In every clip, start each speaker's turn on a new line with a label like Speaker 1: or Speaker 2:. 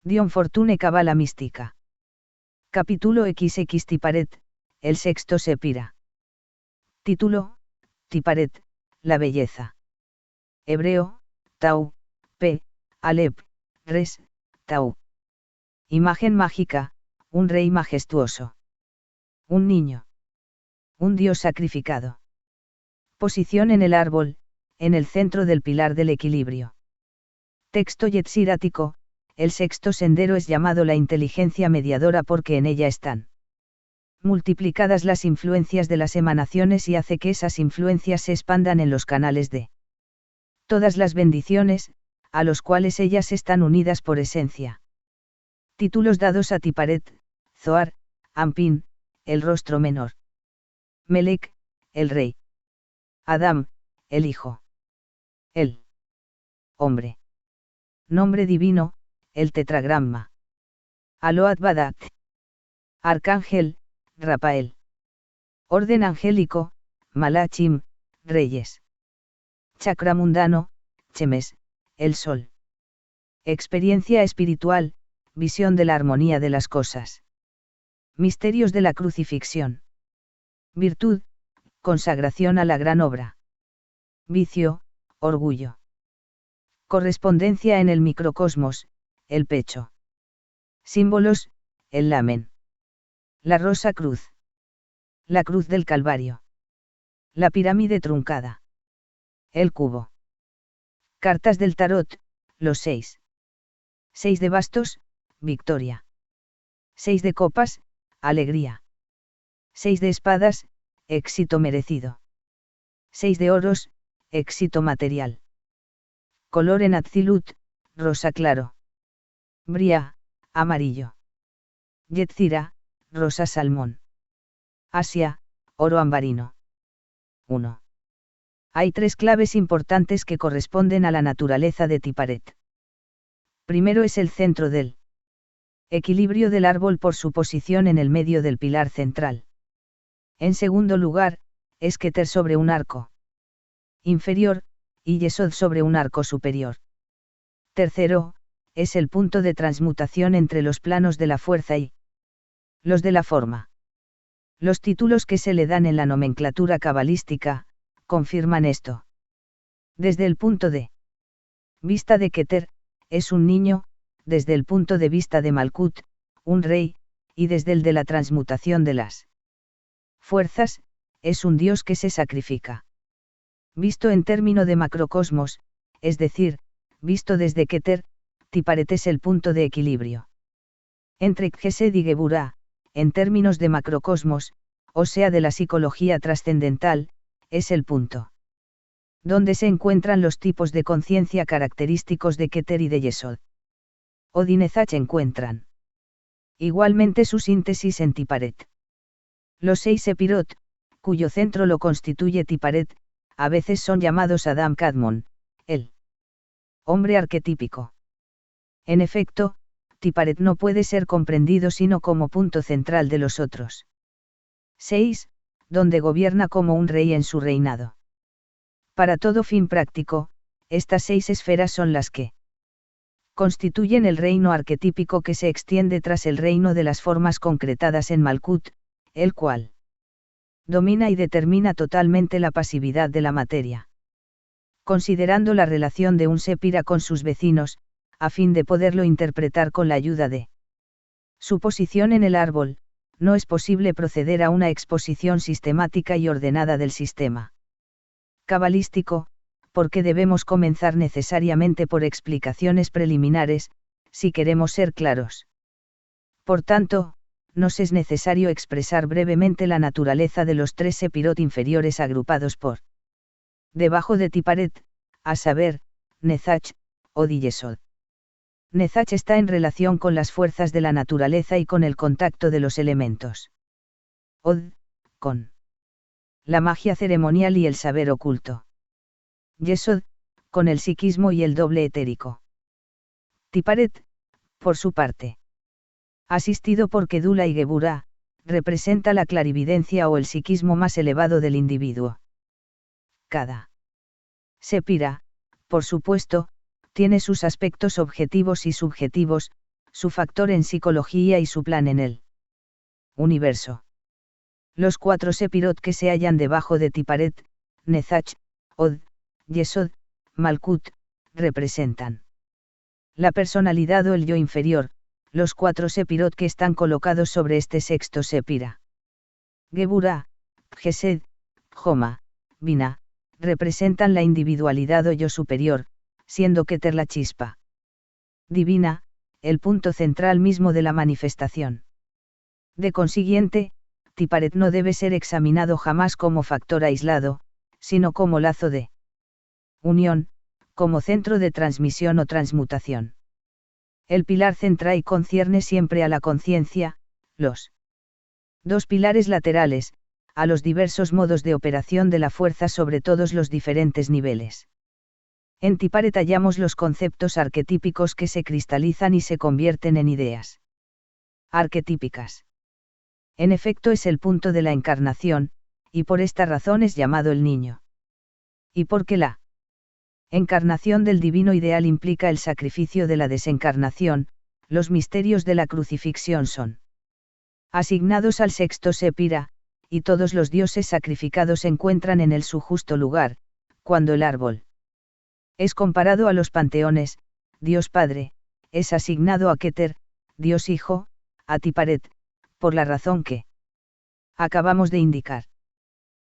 Speaker 1: Dion Fortune Cabala Mística. Capítulo XX Tiparet, el sexto Sepira. Título, Tiparet, la belleza. Hebreo, Tau, P, Alep, Res, Tau. Imagen mágica, un rey majestuoso. Un niño. Un dios sacrificado. Posición en el árbol, en el centro del pilar del equilibrio. Texto yetzirático, el sexto sendero es llamado la inteligencia mediadora porque en ella están multiplicadas las influencias de las emanaciones y hace que esas influencias se expandan en los canales de todas las bendiciones, a los cuales ellas están unidas por esencia. Títulos dados a Tiparet, Zohar, Ampin, el rostro menor. Melek, el rey. Adam, el hijo. El hombre. Nombre divino, el tetragrama. Aloat Badat. Arcángel, Rafael. Orden angélico, Malachim, reyes. Chakra mundano, Chemes, el sol. Experiencia espiritual, visión de la armonía de las cosas. Misterios de la crucifixión. Virtud, consagración a la gran obra. Vicio, orgullo. Correspondencia en el microcosmos, el pecho. Símbolos, el lamen. La rosa cruz. La cruz del Calvario. La pirámide truncada. El cubo. Cartas del tarot, los 6. 6 de bastos, victoria. 6 de copas, alegría. 6 de espadas, éxito merecido. 6 de oros, éxito material. Color en Atzilut, rosa claro. Bria, amarillo. Yetzira, rosa salmón. Asia, oro ambarino. 1. Hay 3 claves importantes que corresponden a la naturaleza de Tiparet. Primero es el centro del equilibrio del árbol por su posición en el medio del pilar central. En segundo lugar, es Keter sobre un arco inferior, y Yesod sobre un arco superior. Tercero, es el punto de transmutación entre los planos de la fuerza y los de la forma. Los títulos que se le dan en la nomenclatura cabalística, confirman esto. Desde el punto de vista de Keter, es un niño, desde el punto de vista de Malkut, un rey, y desde el de la transmutación de las fuerzas, es un dios que se sacrifica. Visto en término de macrocosmos, es decir, visto desde Keter, Tiparet es el punto de equilibrio. Entre Gesed y Geburah, en términos de macrocosmos, o sea de la psicología trascendental, es el punto donde se encuentran los tipos de conciencia característicos de Keter y de Yesod. Od y Nezach encuentran igualmente su síntesis en Tiparet. Los 6 Sepirot, cuyo centro lo constituye Tiparet, a veces son llamados Adam Kadmon, el hombre arquetípico. En efecto, Tiparet no puede ser comprendido sino como punto central de los otros 6, donde gobierna como un rey en su reinado. Para todo fin práctico, estas 6 esferas son las que constituyen el reino arquetípico que se extiende tras el reino de las formas concretadas en Malkut, el cual domina y determina totalmente la pasividad de la materia. Considerando la relación de un Sepira con sus vecinos, a fin de poderlo interpretar con la ayuda de su posición en el árbol, no es posible proceder a una exposición sistemática y ordenada del sistema cabalístico, porque debemos comenzar necesariamente por explicaciones preliminares, si queremos ser claros. Por tanto, nos es necesario expresar brevemente la naturaleza de los 3 Sepirot inferiores agrupados por debajo de Tiparet, a saber, Nezach, Od y Yesod. Nezach está en relación con las fuerzas de la naturaleza y con el contacto de los elementos. Od, con la magia ceremonial y el saber oculto. Yesod, con el psiquismo y el doble etérico. Tiparet, por su parte, asistido por Kedula y Geburah, representa la clarividencia o el psiquismo más elevado del individuo. Cada Sepira, por supuesto, tiene sus aspectos objetivos y subjetivos, su factor en psicología y su plan en el universo. Los 4 Sepirot que se hallan debajo de Tiparet, Nezach, Od, Yesod, Malkut, representan la personalidad o el yo inferior, los 4 Sepirot que están colocados sobre este sexto Sepira. Geburah, Gesed, Joma, Bina, representan la individualidad o yo superior, siendo Keter la chispa divina, el punto central mismo de la manifestación. De consiguiente, Tiparet no debe ser examinado jamás como factor aislado, sino como lazo de unión, como centro de transmisión o transmutación. El pilar central concierne siempre a la conciencia, los 2 pilares laterales, a los diversos modos de operación de la fuerza sobre todos los diferentes niveles. En Tiparet hallamos los conceptos arquetípicos que se cristalizan y se convierten en ideas arquetípicas. En efecto es el punto de la encarnación, y por esta razón es llamado el niño. Y porque la encarnación del divino ideal implica el sacrificio de la desencarnación, los misterios de la crucifixión son asignados al sexto Sepira, y todos los dioses sacrificados se encuentran en su justo lugar, cuando el árbol es comparado a los panteones, Dios Padre, es asignado a Keter, Dios Hijo, a Tiparet, por la razón que acabamos de indicar.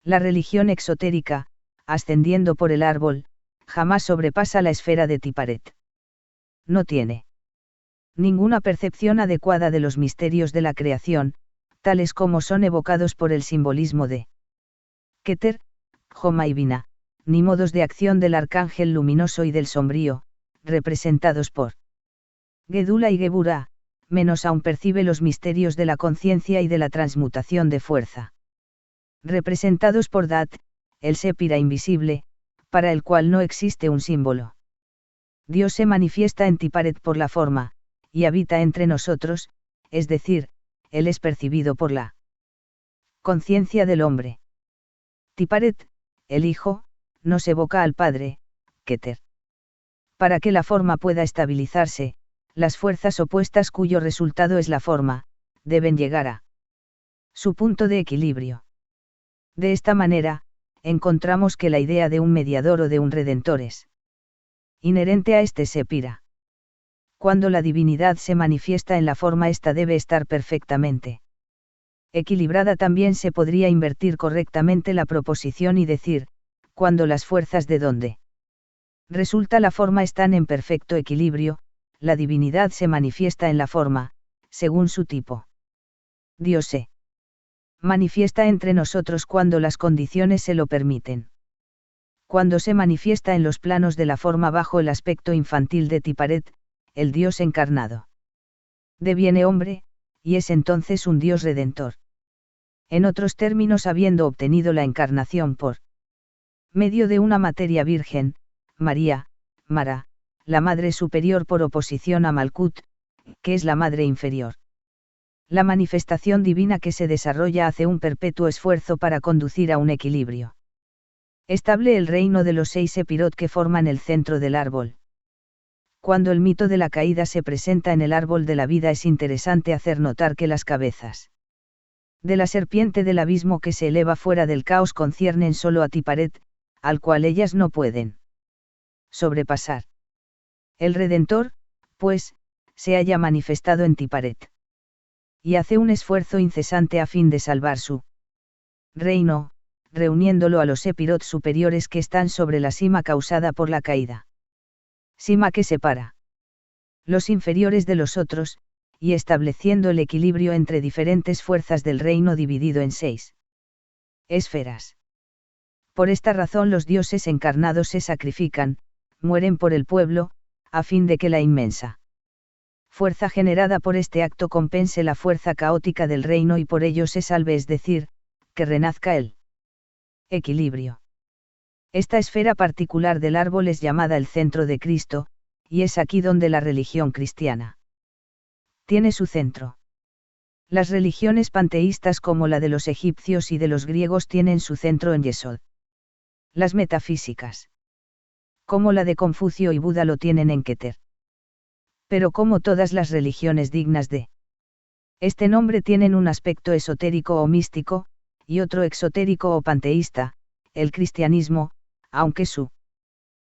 Speaker 1: La religión exotérica, ascendiendo por el árbol, jamás sobrepasa la esfera de Tiparet. No tiene ninguna percepción adecuada de los misterios de la creación, tales como son evocados por el simbolismo de Keter, Joma y Bina, ni modos de acción del arcángel luminoso y del sombrío, representados por Gedula y Geburah, menos aún percibe los misterios de la conciencia y de la transmutación de fuerza. Representados por Dat, el Sepira invisible, para el cual no existe un símbolo. Dios se manifiesta en Tiparet por la forma, y habita entre nosotros, es decir, Él es percibido por la conciencia del hombre. Tiparet, el Hijo, nos evoca al Padre, Keter. Para que la forma pueda estabilizarse, las fuerzas opuestas cuyo resultado es la forma, deben llegar a su punto de equilibrio. De esta manera, encontramos que la idea de un mediador o de un redentor es inherente a este Sepira. Cuando la divinidad se manifiesta en la forma, ésta debe estar perfectamente equilibrada. También se podría invertir correctamente la proposición y decir, cuando las fuerzas de donde resulta la forma están en perfecto equilibrio, la divinidad se manifiesta en la forma, según su tipo. Dios se manifiesta entre nosotros cuando las condiciones se lo permiten. Cuando se manifiesta en los planos de la forma bajo el aspecto infantil de Tiparet, el Dios encarnado deviene hombre, y es entonces un Dios redentor. En otros términos, habiendo obtenido la encarnación por medio de una materia virgen, María, Mara, la madre superior por oposición a Malkut, que es la madre inferior. La manifestación divina que se desarrolla hace un perpetuo esfuerzo para conducir a un equilibrio estable el reino de los 6 Sepirot que forman el centro del árbol. Cuando el mito de la caída se presenta en el árbol de la vida, es interesante hacer notar que las cabezas de la serpiente del abismo que se eleva fuera del caos conciernen solo a Tiparet, al cual ellas no pueden sobrepasar. El Redentor, pues, se haya manifestado en Tiparet. Y hace un esfuerzo incesante a fin de salvar su reino, reuniéndolo a los Sepirot superiores que están sobre la sima causada por la caída. Sima que separa los inferiores de los otros, y estableciendo el equilibrio entre diferentes fuerzas del reino dividido en 6 esferas. Por esta razón los dioses encarnados se sacrifican, mueren por el pueblo, a fin de que la inmensa fuerza generada por este acto compense la fuerza caótica del reino y por ello se salve, es decir, que renazca el equilibrio. Esta esfera particular del árbol es llamada el centro de Cristo, y es aquí donde la religión cristiana tiene su centro. Las religiones panteístas como la de los egipcios y de los griegos tienen su centro en Yesod. Las metafísicas, como la de Confucio y Buda, lo tienen en Keter. Pero como todas las religiones dignas de este nombre tienen un aspecto esotérico o místico, y otro exotérico o panteísta, el cristianismo, aunque su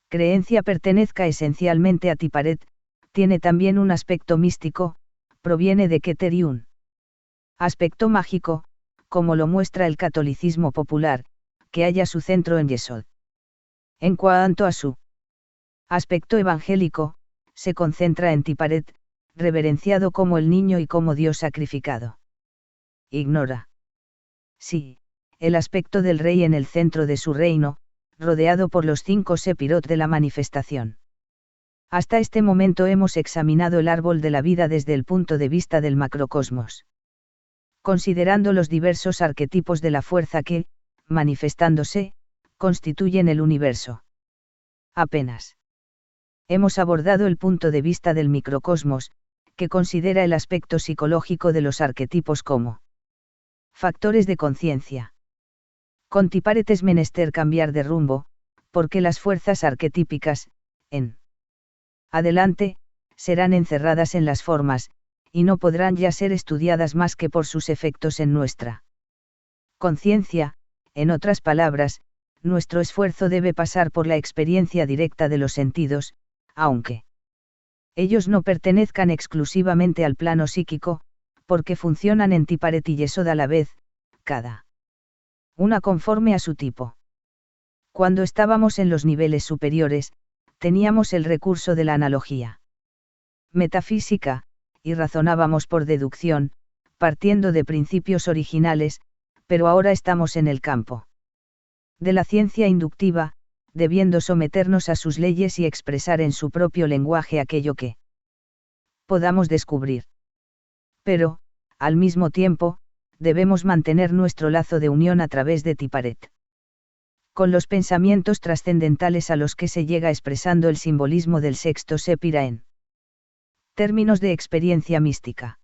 Speaker 1: creencia pertenezca esencialmente a Tiparet, tiene también un aspecto místico, proviene de Keter y un aspecto mágico, como lo muestra el catolicismo popular, que halla su centro en Yesod. En cuanto a su aspecto evangélico, se concentra en Tiparet, reverenciado como el niño y como Dios sacrificado. Ignora. Sí, el aspecto del rey en el centro de su reino, rodeado por los 5 sepirot de la manifestación. Hasta este momento hemos examinado el árbol de la vida desde el punto de vista del macrocosmos. Considerando los diversos arquetipos de la fuerza que, manifestándose, constituyen el universo. Apenas hemos abordado el punto de vista del microcosmos, que considera el aspecto psicológico de los arquetipos como factores de conciencia. Con Tiparet es menester cambiar de rumbo, porque las fuerzas arquetípicas, en adelante, serán encerradas en las formas, y no podrán ya ser estudiadas más que por sus efectos en nuestra conciencia. En otras palabras, nuestro esfuerzo debe pasar por la experiencia directa de los sentidos, aunque ellos no pertenezcan exclusivamente al plano psíquico, porque funcionan en Tiparet y Yesod a la vez, cada una conforme a su tipo. Cuando estábamos en los niveles superiores, teníamos el recurso de la analogía metafísica, y razonábamos por deducción, partiendo de principios originales, pero ahora estamos en el campo de la ciencia inductiva, debiendo someternos a sus leyes y expresar en su propio lenguaje aquello que podamos descubrir. Pero, al mismo tiempo, debemos mantener nuestro lazo de unión a través de Tiparet con los pensamientos trascendentales a los que se llega expresando el simbolismo del sexto sépira en términos de experiencia mística.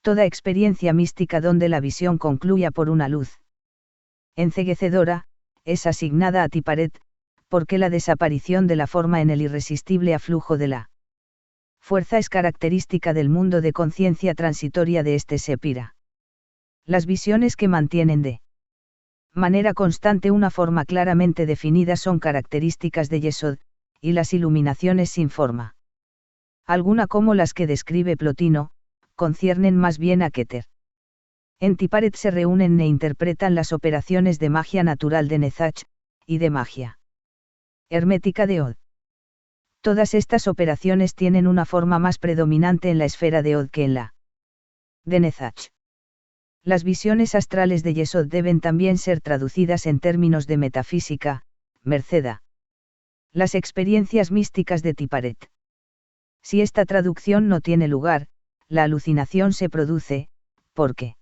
Speaker 1: Toda experiencia mística donde la visión concluya por una luz enceguecedora, es asignada a Tiparet, porque la desaparición de la forma en el irresistible aflujo de la fuerza es característica del mundo de conciencia transitoria de este sépira. Las visiones que mantienen de manera constante una forma claramente definida son características de Yesod, y las iluminaciones sin forma alguna como las que describe Plotino, conciernen más bien a Keter. En Tiparet se reúnen e interpretan las operaciones de magia natural de Nezach, y de magia hermética de Od. Todas estas operaciones tienen una forma más predominante en la esfera de Od que en la de Nezach. Las visiones astrales de Yesod deben también ser traducidas en términos de metafísica, merced a las experiencias místicas de Tiparet. Si esta traducción no tiene lugar, la alucinación se produce, porque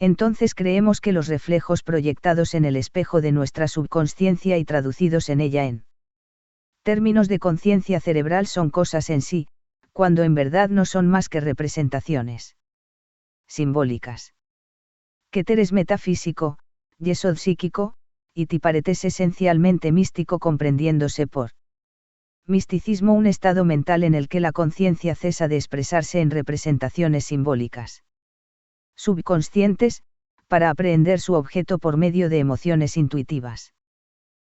Speaker 1: entonces creemos que los reflejos proyectados en el espejo de nuestra subconsciencia y traducidos en ella en términos de conciencia cerebral son cosas en sí, cuando en verdad no son más que representaciones simbólicas. Keter es metafísico, Yesod psíquico, y Tiparet es esencialmente místico, comprendiéndose por misticismo un estado mental en el que la conciencia cesa de expresarse en representaciones simbólicas subconscientes, para aprehender su objeto por medio de emociones intuitivas.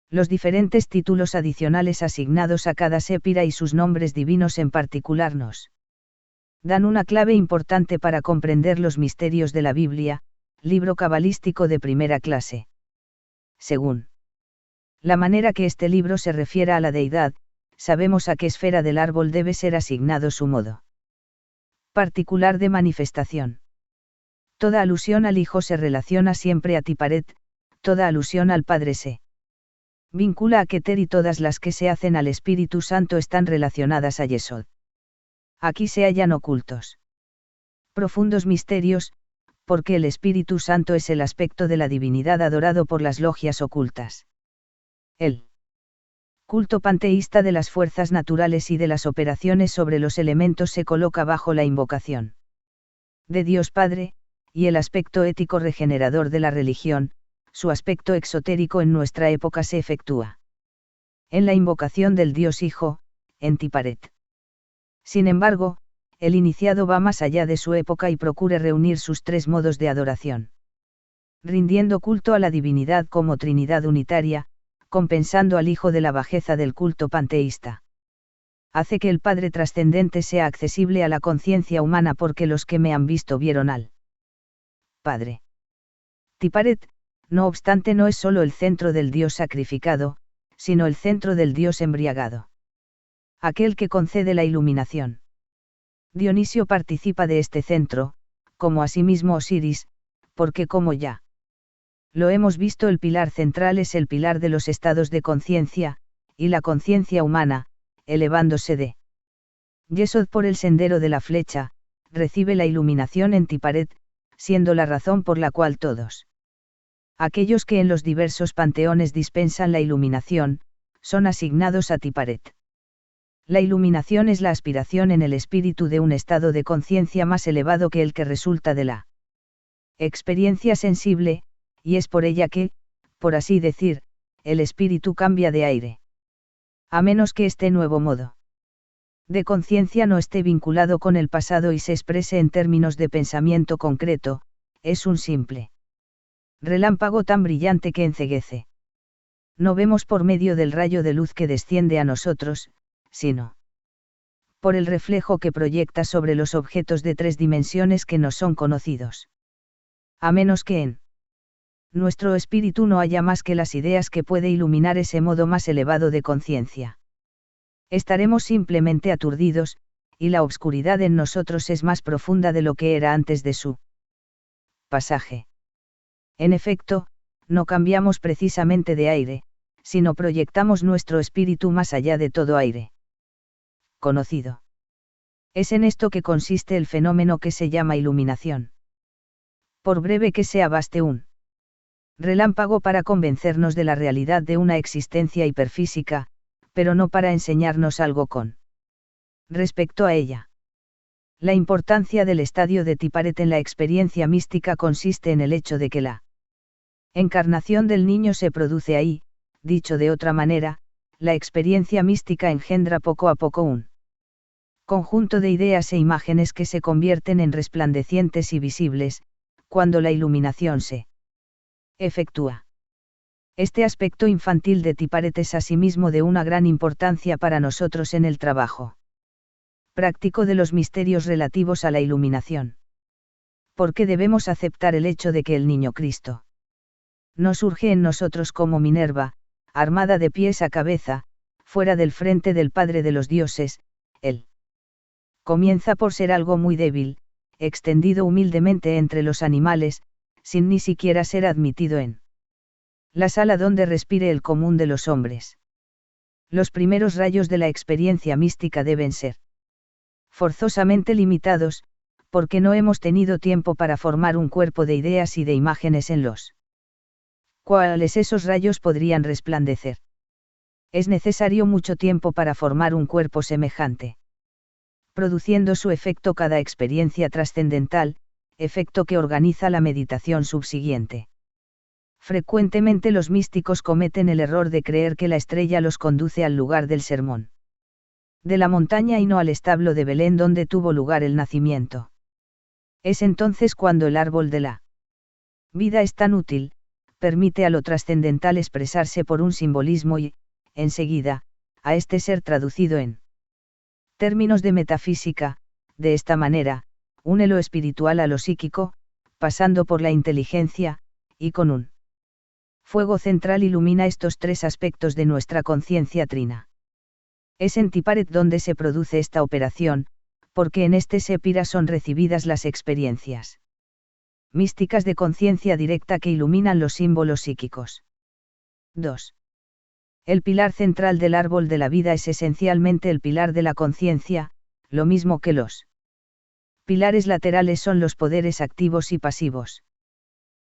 Speaker 1: Los diferentes títulos adicionales asignados a cada sépira y sus nombres divinos en particular nos dan una clave importante para comprender los misterios de la Biblia, libro cabalístico de primera clase. Según la manera que este libro se refiera a la deidad, sabemos a qué esfera del árbol debe ser asignado su modo particular de manifestación. Toda alusión al Hijo se relaciona siempre a Tiparet, toda alusión al Padre se vincula a Keter y todas las que se hacen al Espíritu Santo están relacionadas a Yesod. Aquí se hallan ocultos profundos misterios, porque el Espíritu Santo es el aspecto de la divinidad adorado por las logias ocultas. El culto panteísta de las fuerzas naturales y de las operaciones sobre los elementos se coloca bajo la invocación de Dios Padre, y el aspecto ético regenerador de la religión, su aspecto exotérico en nuestra época se efectúa en la invocación del Dios Hijo, en Tiparet. Sin embargo, el iniciado va más allá de su época y procura reunir sus tres modos de adoración. Rindiendo culto a la divinidad como Trinidad unitaria, compensando al Hijo de la bajeza del culto panteísta. Hace que el Padre trascendente sea accesible a la conciencia humana porque los que me han visto vieron al Padre. Tiparet, no obstante, no es solo el centro del Dios sacrificado, sino el centro del Dios embriagado. Aquel que concede la iluminación. Dionisio participa de este centro, como asimismo Osiris, porque como ya lo hemos visto, el pilar central es el pilar de los estados de conciencia, y la conciencia humana, elevándose de Yesod por el sendero de la flecha, recibe la iluminación en Tiparet, siendo la razón por la cual todos aquellos que en los diversos panteones dispensan la iluminación, son asignados a Tiparet. La iluminación es la aspiración en el espíritu de un estado de conciencia más elevado que el que resulta de la experiencia sensible, y es por ella que, por así decir, el espíritu cambia de aire. A menos que este nuevo modo de conciencia no esté vinculado con el pasado y se exprese en términos de pensamiento concreto, es un simple relámpago tan brillante que enceguece. No vemos por medio del rayo de luz que desciende a nosotros, sino por el reflejo que proyecta sobre los objetos de tres dimensiones que nos son conocidos. A menos que en nuestro espíritu no haya más que las ideas que puede iluminar ese modo más elevado de conciencia. Estaremos simplemente aturdidos, y la obscuridad en nosotros es más profunda de lo que era antes de su pasaje. En efecto, no cambiamos precisamente de aire, sino proyectamos nuestro espíritu más allá de todo aire conocido. Es en esto que consiste el fenómeno que se llama iluminación. Por breve que sea, baste un relámpago para convencernos de la realidad de una existencia hiperfísica, pero no para enseñarnos algo con respecto a ella. La importancia del estadio de Tiparet en la experiencia mística consiste en el hecho de que la encarnación del niño se produce ahí, dicho de otra manera, la experiencia mística engendra poco a poco un conjunto de ideas e imágenes que se convierten en resplandecientes y visibles, cuando la iluminación se efectúa. Este aspecto infantil de Tiparet es asimismo de una gran importancia para nosotros en el trabajo práctico de los misterios relativos a la iluminación. Porque debemos aceptar el hecho de que el niño Cristo no surge en nosotros como Minerva, armada de pies a cabeza, fuera del frente del Padre de los dioses. Él comienza por ser algo muy débil, extendido humildemente entre los animales, sin ni siquiera ser admitido en la sala donde respire el común de los hombres. Los primeros rayos de la experiencia mística deben ser forzosamente limitados, porque no hemos tenido tiempo para formar un cuerpo de ideas y de imágenes en los cuales esos rayos podrían resplandecer. Es necesario mucho tiempo para formar un cuerpo semejante, produciendo su efecto cada experiencia trascendental, efecto que organiza la meditación subsiguiente. Frecuentemente los místicos cometen el error de creer que la estrella los conduce al lugar del sermón de la montaña y no al establo de Belén donde tuvo lugar el nacimiento. Es entonces cuando el árbol de la vida es tan útil, permite a lo trascendental expresarse por un simbolismo y, enseguida, a este ser traducido en términos de metafísica. De esta manera, une lo espiritual a lo psíquico, pasando por la inteligencia, y con un fuego central ilumina estos tres aspectos de nuestra conciencia trina. Es en Tiparet donde se produce esta operación, porque en este sépira son recibidas las experiencias místicas de conciencia directa que iluminan los símbolos psíquicos. 2. El pilar central del árbol de la vida es esencialmente el pilar de la conciencia, lo mismo que los pilares laterales son los poderes activos y pasivos.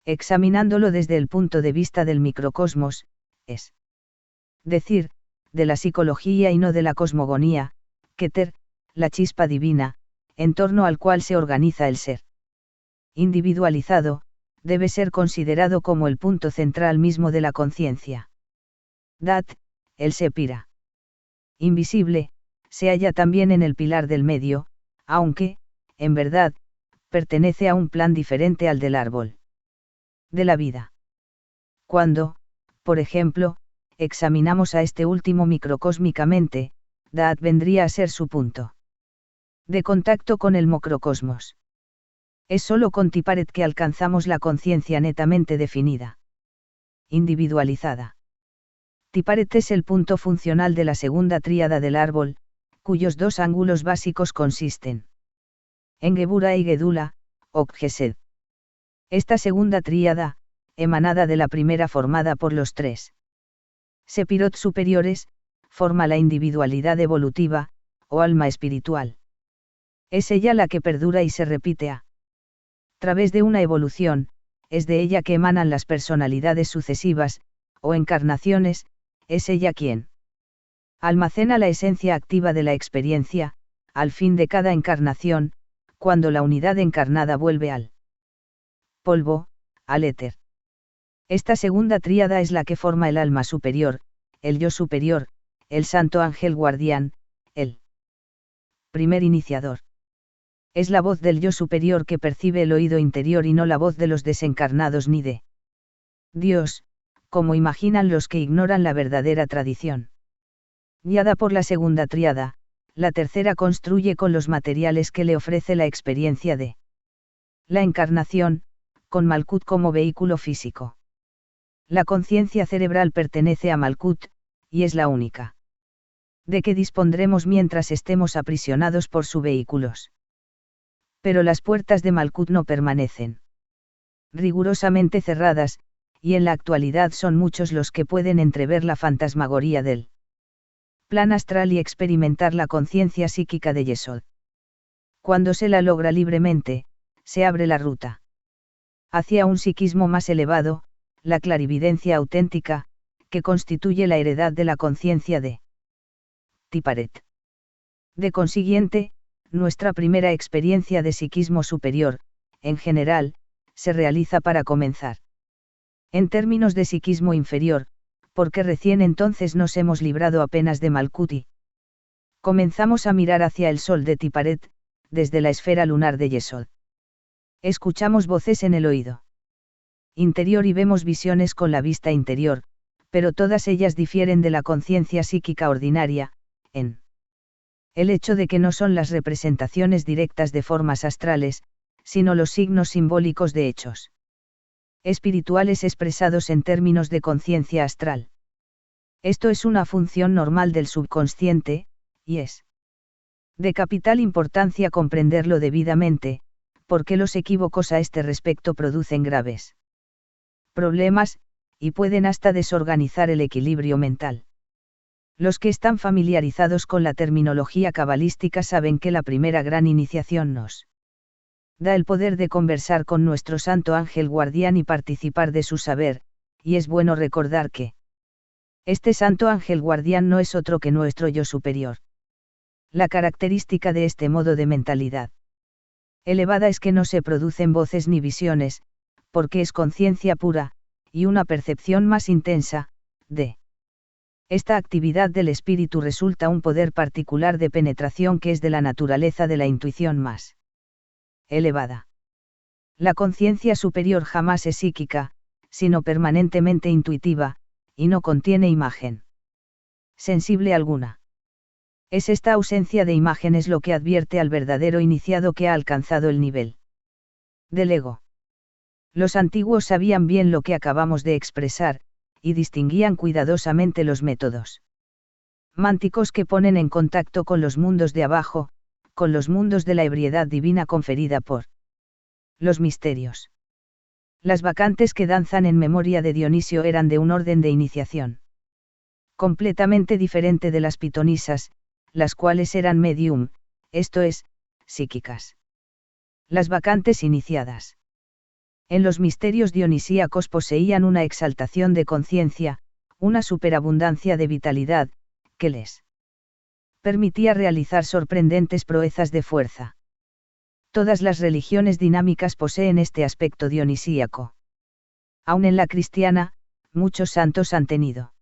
Speaker 1: Examinándolo desde el punto de vista del microcosmos, es decir, de la psicología y no de la cosmogonía, Keter, la chispa divina, en torno al cual se organiza el ser individualizado, debe ser considerado como el punto central mismo de la conciencia. Dat, el sepira invisible, se halla también en el pilar del medio, aunque, en verdad, pertenece a un plan diferente al del árbol de la vida. Cuando, por ejemplo, examinamos a este último microcósmicamente, Da'at vendría a ser su punto de contacto con el macrocosmos. Es solo con Tiparet que alcanzamos la conciencia netamente definida, individualizada. Tiparet es el punto funcional de la segunda tríada del árbol, cuyos dos ángulos básicos consisten en Gebura y Gedula, o Gesed. Esta segunda tríada, emanada de la primera formada por los tres Sepirot superiores, forma la individualidad evolutiva, o alma espiritual. Es ella la que perdura y se repite a través de una evolución, es de ella que emanan las personalidades sucesivas, o encarnaciones, es ella quien almacena la esencia activa de la experiencia, al fin de cada encarnación, cuando la unidad encarnada vuelve al polvo, al éter. Esta segunda tríada es la que forma el alma superior, el yo superior, el santo ángel guardián, el primer iniciador. Es la voz del yo superior que percibe el oído interior y no la voz de los desencarnados ni de Dios, como imaginan los que ignoran la verdadera tradición. Guiada por la segunda tríada, la tercera construye con los materiales que le ofrece la experiencia de la encarnación, con Malkut como vehículo físico. La conciencia cerebral pertenece a Malkut, y es la única de que dispondremos mientras estemos aprisionados por sus vehículos. Pero las puertas de Malkut no permanecen rigurosamente cerradas, y en la actualidad son muchos los que pueden entrever la fantasmagoría del plan astral y experimentar la conciencia psíquica de Yesod. Cuando se la logra libremente, se abre la ruta hacia un psiquismo más elevado, la clarividencia auténtica, que constituye la heredad de la conciencia de Tiparet. De consiguiente, nuestra primera experiencia de psiquismo superior, en general, se realiza para comenzar en términos de psiquismo inferior, porque recién entonces nos hemos librado apenas de Malkut y comenzamos a mirar hacia el sol de Tiparet, desde la esfera lunar de Yesod. Escuchamos voces en el oído interior y vemos visiones con la vista interior, pero todas ellas difieren de la conciencia psíquica ordinaria, en el hecho de que no son las representaciones directas de formas astrales, sino los signos simbólicos de hechos espirituales expresados en términos de conciencia astral. Esto es una función normal del subconsciente, y es de capital importancia comprenderlo debidamente, porque los equívocos a este respecto producen graves problemas, y pueden hasta desorganizar el equilibrio mental. Los que están familiarizados con la terminología cabalística saben que la primera gran iniciación nos da el poder de conversar con nuestro santo ángel guardián y participar de su saber, y es bueno recordar que este santo ángel guardián no es otro que nuestro yo superior. La característica de este modo de mentalidad elevada es que no se producen voces ni visiones, porque es conciencia pura, y una percepción más intensa, de esta actividad del espíritu resulta un poder particular de penetración que es de la naturaleza de la intuición más elevada. La conciencia superior jamás es psíquica, sino permanentemente intuitiva, y no contiene imagen sensible alguna. Es esta ausencia de imágenes lo que advierte al verdadero iniciado que ha alcanzado el nivel del ego. Los antiguos sabían bien lo que acabamos de expresar, y distinguían cuidadosamente los métodos mánticos que ponen en contacto con los mundos de abajo, con los mundos de la ebriedad divina conferida por los misterios. Las vacantes que danzan en memoria de Dionisio eran de un orden de iniciación completamente diferente de las pitonisas, las cuales eran medium, esto es, psíquicas. Las vacantes iniciadas en los misterios dionisíacos poseían una exaltación de conciencia, una superabundancia de vitalidad, que les permitía realizar sorprendentes proezas de fuerza. Todas las religiones dinámicas poseen este aspecto dionisíaco. Aun en la cristiana, muchos santos han tenido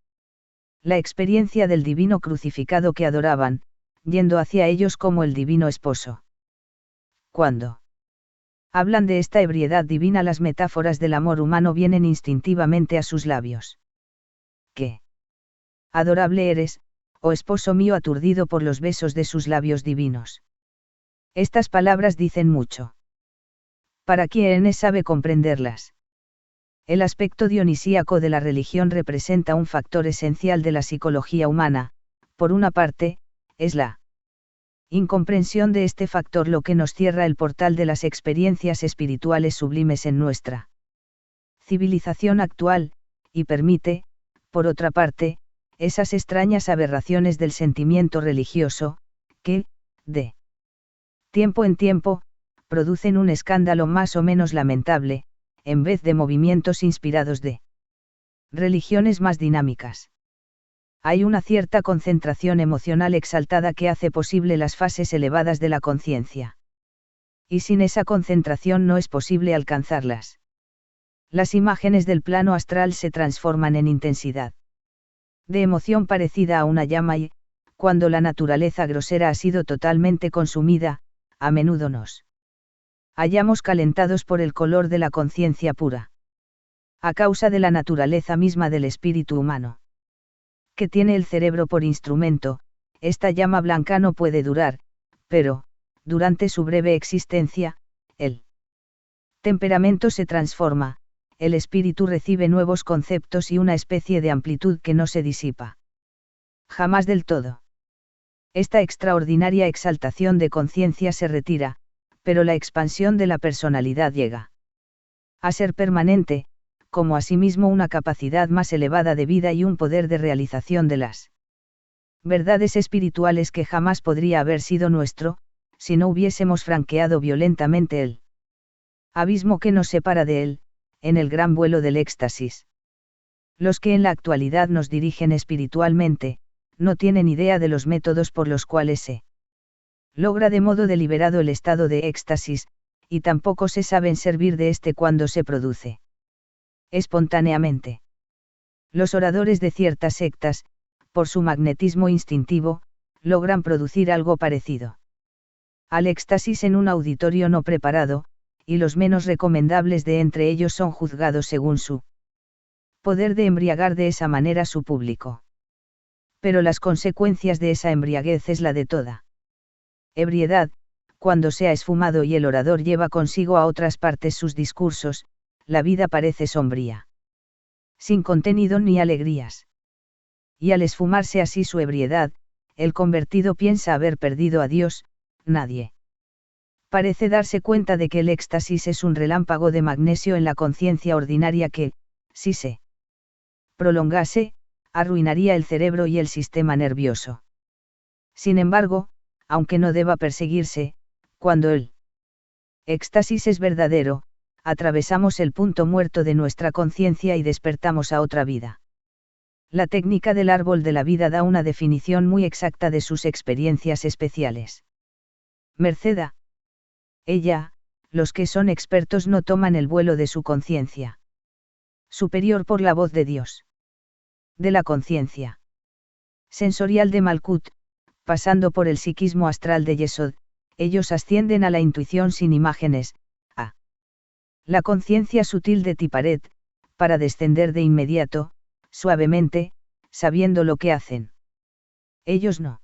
Speaker 1: la experiencia del divino crucificado que adoraban, yendo hacia ellos como el divino esposo. Cuando hablan de esta ebriedad divina, las metáforas del amor humano vienen instintivamente a sus labios. ¡Qué adorable eres, oh esposo mío, aturdido por los besos de sus labios divinos! Estas palabras dicen mucho. Para quien sabe comprenderlas. El aspecto dionisíaco de la religión representa un factor esencial de la psicología humana. Por una parte, es la incomprensión de este factor lo que nos cierra el portal de las experiencias espirituales sublimes en nuestra civilización actual, y permite, por otra parte, esas extrañas aberraciones del sentimiento religioso, que, de tiempo en tiempo, producen un escándalo más o menos lamentable, en vez de movimientos inspirados de religiones más dinámicas. Hay una cierta concentración emocional exaltada que hace posible las fases elevadas de la conciencia. Y sin esa concentración no es posible alcanzarlas. Las imágenes del plano astral se transforman en intensidad de emoción parecida a una llama y, cuando la naturaleza grosera ha sido totalmente consumida, a menudo nos hallamos calentados por el color de la conciencia pura. A causa de la naturaleza misma del espíritu humano, que tiene el cerebro por instrumento, esta llama blanca no puede durar, pero, durante su breve existencia, el temperamento se transforma, el espíritu recibe nuevos conceptos y una especie de amplitud que no se disipa jamás del todo. Esta extraordinaria exaltación de conciencia se retira, pero la expansión de la personalidad llega a ser permanente, como asimismo una capacidad más elevada de vida y un poder de realización de las verdades espirituales que jamás podría haber sido nuestro, si no hubiésemos franqueado violentamente el abismo que nos separa de él, en el gran vuelo del éxtasis. Los que en la actualidad nos dirigen espiritualmente, no tienen idea de los métodos por los cuales se logra de modo deliberado el estado de éxtasis, y tampoco se saben servir de este cuando se produce espontáneamente. Los oradores de ciertas sectas, por su magnetismo instintivo, logran producir algo parecido al éxtasis en un auditorio no preparado, y los menos recomendables de entre ellos son juzgados según su poder de embriagar de esa manera su público. Pero las consecuencias de esa embriaguez es la de toda ebriedad, cuando se ha esfumado y el orador lleva consigo a otras partes sus discursos, la vida parece sombría, sin contenido ni alegrías. Y al esfumarse así su ebriedad, el convertido piensa haber perdido a Dios. Nadie parece darse cuenta de que el éxtasis es un relámpago de magnesio en la conciencia ordinaria que, si se prolongase, arruinaría el cerebro y el sistema nervioso. Sin embargo, aunque no deba perseguirse, cuando el éxtasis es verdadero, atravesamos el punto muerto de nuestra conciencia y despertamos a otra vida. La técnica del árbol de la vida da una definición muy exacta de sus experiencias especiales. Merced a ella, los que son expertos no toman el vuelo de su conciencia superior por la voz de Dios. De la conciencia sensorial de Malkut, pasando por el psiquismo astral de Yesod, ellos ascienden a la intuición sin imágenes, a la conciencia sutil de Tiparet, para descender de inmediato, suavemente, sabiendo lo que hacen. Ellos no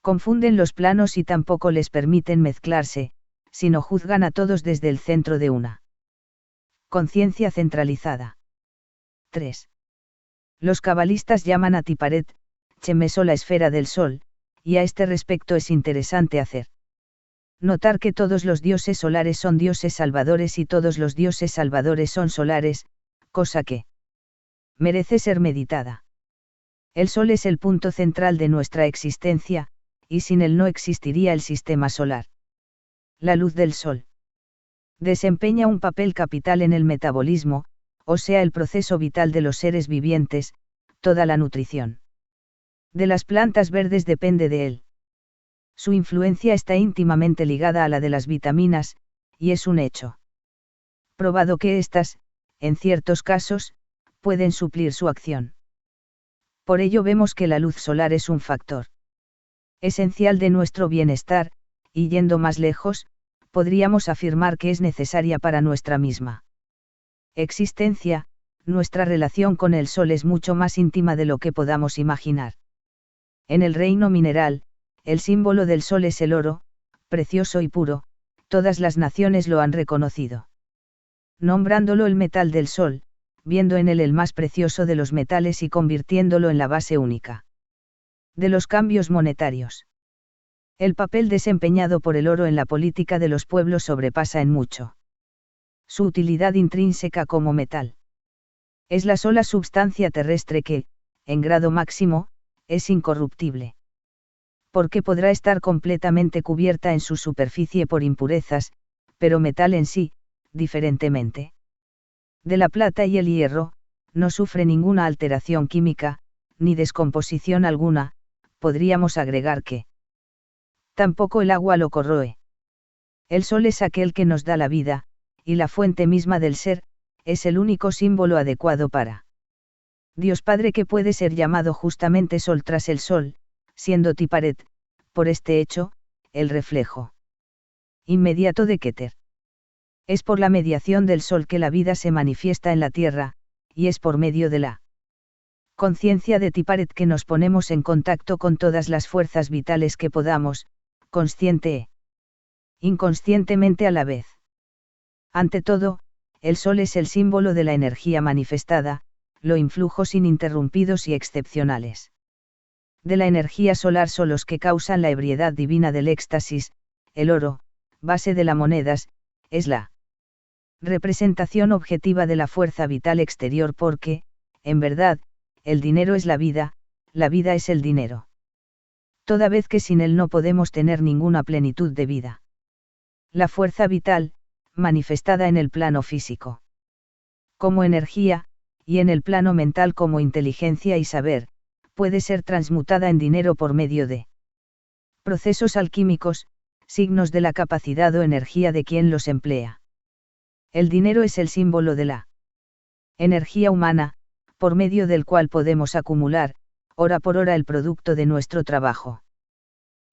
Speaker 1: confunden los planos y tampoco les permiten mezclarse, sino juzgan a todos desde el centro de una conciencia centralizada. 3. Los cabalistas llaman a Tiparet, Chemeso la esfera del sol, y a este respecto es interesante hacer notar que todos los dioses solares son dioses salvadores y todos los dioses salvadores son solares, cosa que merece ser meditada. El sol es el punto central de nuestra existencia, y sin él no existiría el sistema solar. La luz del sol desempeña un papel capital en el metabolismo, o sea el proceso vital de los seres vivientes, toda la nutrición de las plantas verdes depende de él. Su influencia está íntimamente ligada a la de las vitaminas, y es un hecho probado que éstas, en ciertos casos, pueden suplir su acción. Por ello vemos que la luz solar es un factor Esencial de nuestro bienestar, y yendo más lejos, podríamos afirmar que es necesaria para nuestra misma existencia. Nuestra relación con el Sol es mucho más íntima de lo que podamos imaginar. En el reino mineral, el símbolo del Sol es el oro, precioso y puro, todas las naciones lo han reconocido. Nombrándolo el metal del Sol, viendo en él el más precioso de los metales y convirtiéndolo en la base única de los cambios monetarios. El papel desempeñado por el oro en la política de los pueblos sobrepasa en mucho su utilidad intrínseca como metal. Es la sola substancia terrestre que, en grado máximo, es incorruptible. Porque podrá estar completamente cubierta en su superficie por impurezas, pero metal en sí, diferentemente de la plata y el hierro, no sufre ninguna alteración química, ni descomposición alguna, podríamos agregar que tampoco el agua lo corroe. El Sol es aquel que nos da la vida, y la fuente misma del ser, es el único símbolo adecuado para Dios Padre que puede ser llamado justamente Sol tras el Sol, siendo Tiparet, por este hecho, el reflejo inmediato de Keter. Es por la mediación del Sol que la vida se manifiesta en la tierra, y es por medio de la conciencia de Tiparet que nos ponemos en contacto con todas las fuerzas vitales que podamos, consciente e inconscientemente a la vez. Ante todo, el Sol es el símbolo de la energía manifestada, los influjos ininterrumpidos y excepcionales de la energía solar son los que causan la ebriedad divina del éxtasis. El oro, base de las monedas, es la representación objetiva de la fuerza vital exterior porque, en verdad, el dinero es la vida es el dinero. Toda vez que sin él no podemos tener ninguna plenitud de vida. La fuerza vital, manifestada en el plano físico como energía, y en el plano mental como inteligencia y saber, puede ser transmutada en dinero por medio de procesos alquímicos, signos de la capacidad o energía de quien los emplea. El dinero es el símbolo de la energía humana, por medio del cual podemos acumular, hora por hora el producto de nuestro trabajo.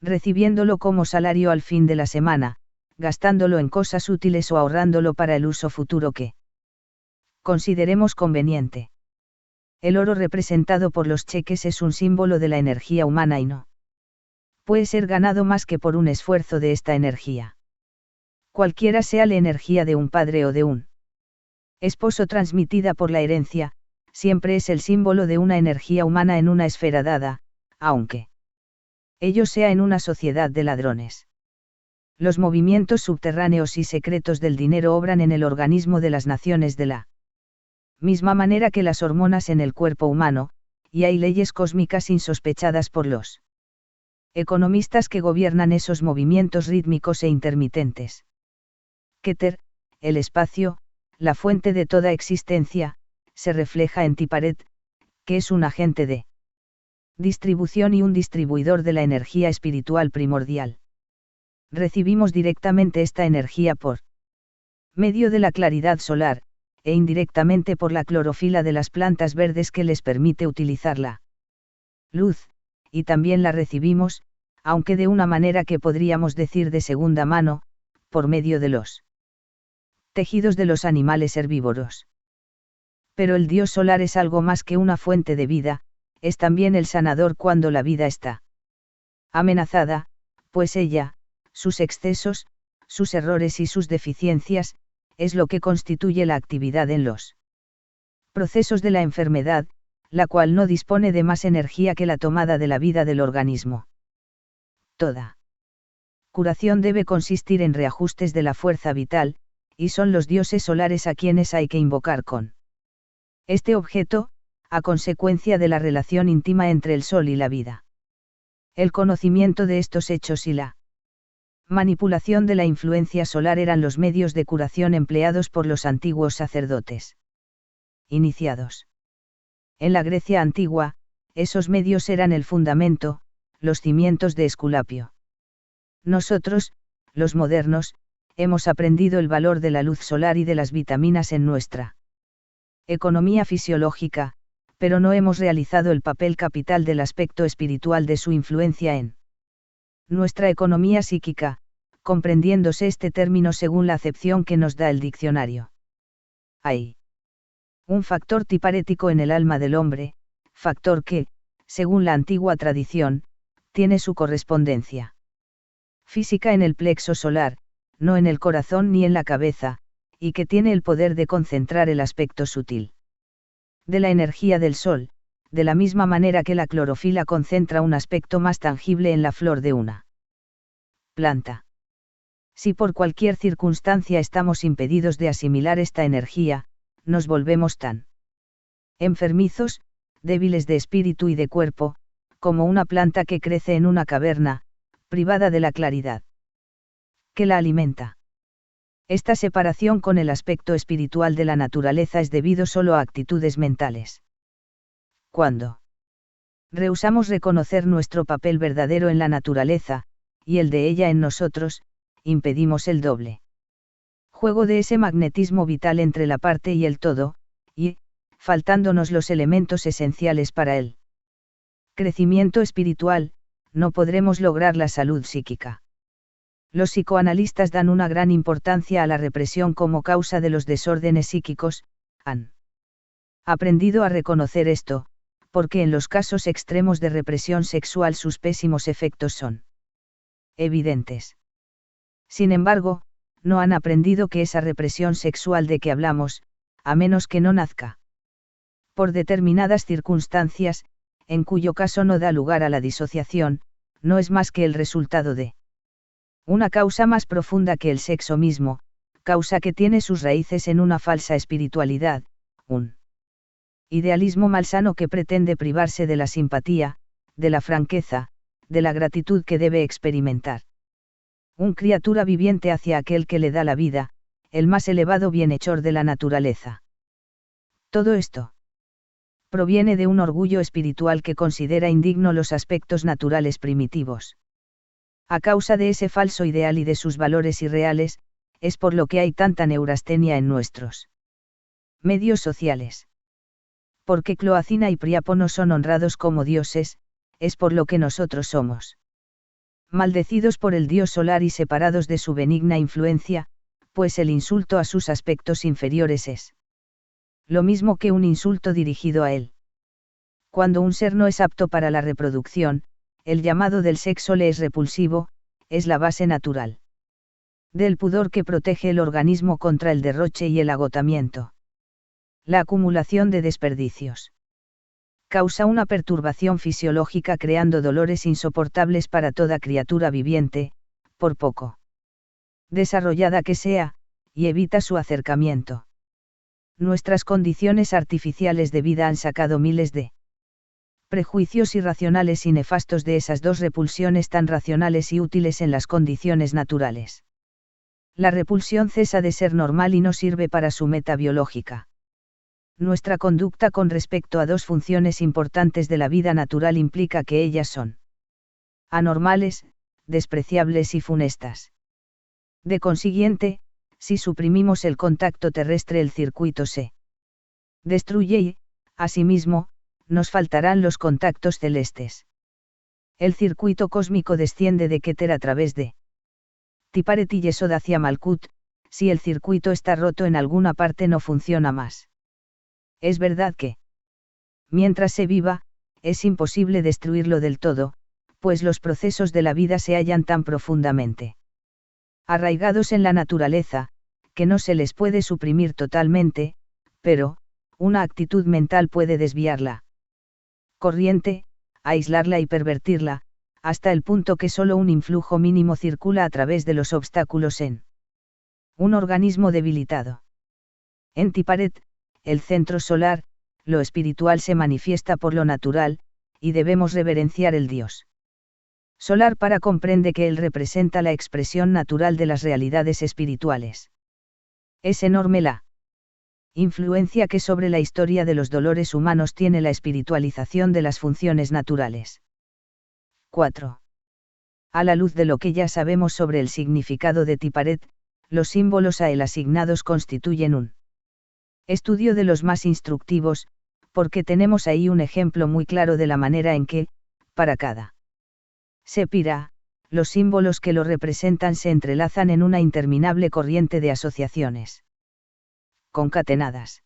Speaker 1: Recibiéndolo como salario al fin de la semana, gastándolo en cosas útiles o ahorrándolo para el uso futuro que consideremos conveniente. El oro representado por los cheques es un símbolo de la energía humana y no puede ser ganado más que por un esfuerzo de esta energía. Cualquiera sea la energía de un padre o de un esposo transmitida por la herencia, siempre es el símbolo de una energía humana en una esfera dada, aunque ello sea en una sociedad de ladrones. Los movimientos subterráneos y secretos del dinero obran en el organismo de las naciones de la misma manera que las hormonas en el cuerpo humano, y hay leyes cósmicas insospechadas por los economistas que gobiernan esos movimientos rítmicos e intermitentes. Keter, el espacio, la fuente de toda existencia, se refleja en Tiparet, que es un agente de distribución y un distribuidor de la energía espiritual primordial. Recibimos directamente esta energía por medio de la claridad solar, e indirectamente por la clorofila de las plantas verdes que les permite utilizar la luz, y también la recibimos, aunque de una manera que podríamos decir de segunda mano, por medio de los tejidos de los animales herbívoros. Pero el dios solar es algo más que una fuente de vida, es también el sanador cuando la vida está amenazada, pues ella, sus excesos, sus errores y sus deficiencias, es lo que constituye la actividad en los procesos de la enfermedad, la cual no dispone de más energía que la tomada de la vida del organismo. Toda curación debe consistir en reajustes de la fuerza vital, y son los dioses solares a quienes hay que invocar con este objeto, a consecuencia de la relación íntima entre el sol y la vida. El conocimiento de estos hechos y la manipulación de la influencia solar eran los medios de curación empleados por los antiguos sacerdotes iniciados. En la Grecia antigua, esos medios eran el fundamento, los cimientos de Esculapio. Nosotros, los modernos, hemos aprendido el valor de la luz solar y de las vitaminas en nuestra economía fisiológica, pero no hemos realizado el papel capital del aspecto espiritual de su influencia en Nuestra economía psíquica, comprendiéndose este término según la acepción que nos da el diccionario. Hay un factor tiparético en el alma del hombre, factor que, según la antigua tradición, tiene su correspondencia física en el plexo solar, no en el corazón ni en la cabeza, y que tiene el poder de concentrar el aspecto sutil de la energía del sol, de la misma manera que la clorofila concentra un aspecto más tangible en la flor de una planta. Si por cualquier circunstancia estamos impedidos de asimilar esta energía, nos volvemos tan enfermizos, débiles de espíritu y de cuerpo, como una planta que crece en una caverna, privada de la claridad que la alimenta. Esta separación con el aspecto espiritual de la naturaleza es debido solo a actitudes mentales. Cuando rehusamos reconocer nuestro papel verdadero en la naturaleza, y el de ella en nosotros, impedimos el doble juego de ese magnetismo vital entre la parte y el todo, y, faltándonos los elementos esenciales para el crecimiento espiritual, no podremos lograr la salud psíquica. Los psicoanalistas dan una gran importancia a la represión como causa de los desórdenes psíquicos, han aprendido a reconocer esto, porque en los casos extremos de represión sexual sus pésimos efectos son evidentes. Sin embargo, no han aprendido que esa represión sexual de que hablamos, a menos que no nazca por determinadas circunstancias, en cuyo caso no da lugar a la disociación, no es más que el resultado de una causa más profunda que el sexo mismo, causa que tiene sus raíces en una falsa espiritualidad, un idealismo malsano que pretende privarse de la simpatía, de la franqueza, de la gratitud que debe experimentar una criatura viviente hacia aquel que le da la vida, el más elevado bienhechor de la naturaleza. Todo esto proviene de un orgullo espiritual que considera indigno los aspectos naturales primitivos. A causa de ese falso ideal y de sus valores irreales, es por lo que hay tanta neurastenia en nuestros medios sociales. Porque Cloacina y Priapo no son honrados como dioses, es por lo que nosotros somos maldecidos por el dios solar y separados de su benigna influencia, pues el insulto a sus aspectos inferiores es lo mismo que un insulto dirigido a él. Cuando un ser no es apto para la reproducción, el llamado del sexo le es repulsivo, es la base natural del pudor que protege el organismo contra el derroche y el agotamiento. La acumulación de desperdicios causa una perturbación fisiológica creando dolores insoportables para toda criatura viviente, por poco desarrollada que sea, y evita su acercamiento. Nuestras condiciones artificiales de vida han sacado miles de prejuicios irracionales y nefastos de esas dos repulsiones tan racionales y útiles en las condiciones naturales. La repulsión cesa de ser normal y no sirve para su meta biológica. Nuestra conducta con respecto a dos funciones importantes de la vida natural implica que ellas son anormales, despreciables y funestas. De consiguiente, si suprimimos el contacto terrestre, el circuito se destruye y, asimismo, nos faltarán los contactos celestes. El circuito cósmico desciende de Keter a través de Tiparet y Yesod hacia Malkut. Si el circuito está roto en alguna parte no funciona más. Es verdad que, mientras se viva, es imposible destruirlo del todo, pues los procesos de la vida se hallan tan profundamente arraigados en la naturaleza, que no se les puede suprimir totalmente, pero, una actitud mental puede desviarla corriente, aislarla y pervertirla, hasta el punto que solo un influjo mínimo circula a través de los obstáculos en un organismo debilitado. En Tiparet, el centro solar, lo espiritual se manifiesta por lo natural, y debemos reverenciar el Dios solar para comprender que Él representa la expresión natural de las realidades espirituales. Es enorme la influencia que sobre la historia de los dolores humanos tiene la espiritualización de las funciones naturales. 4. A la luz de lo que ya sabemos sobre el significado de Tiparet, los símbolos a él asignados constituyen un estudio de los más instructivos, porque tenemos ahí un ejemplo muy claro de la manera en que, para cada Sepira, los símbolos que lo representan se entrelazan en una interminable corriente de asociaciones concatenadas.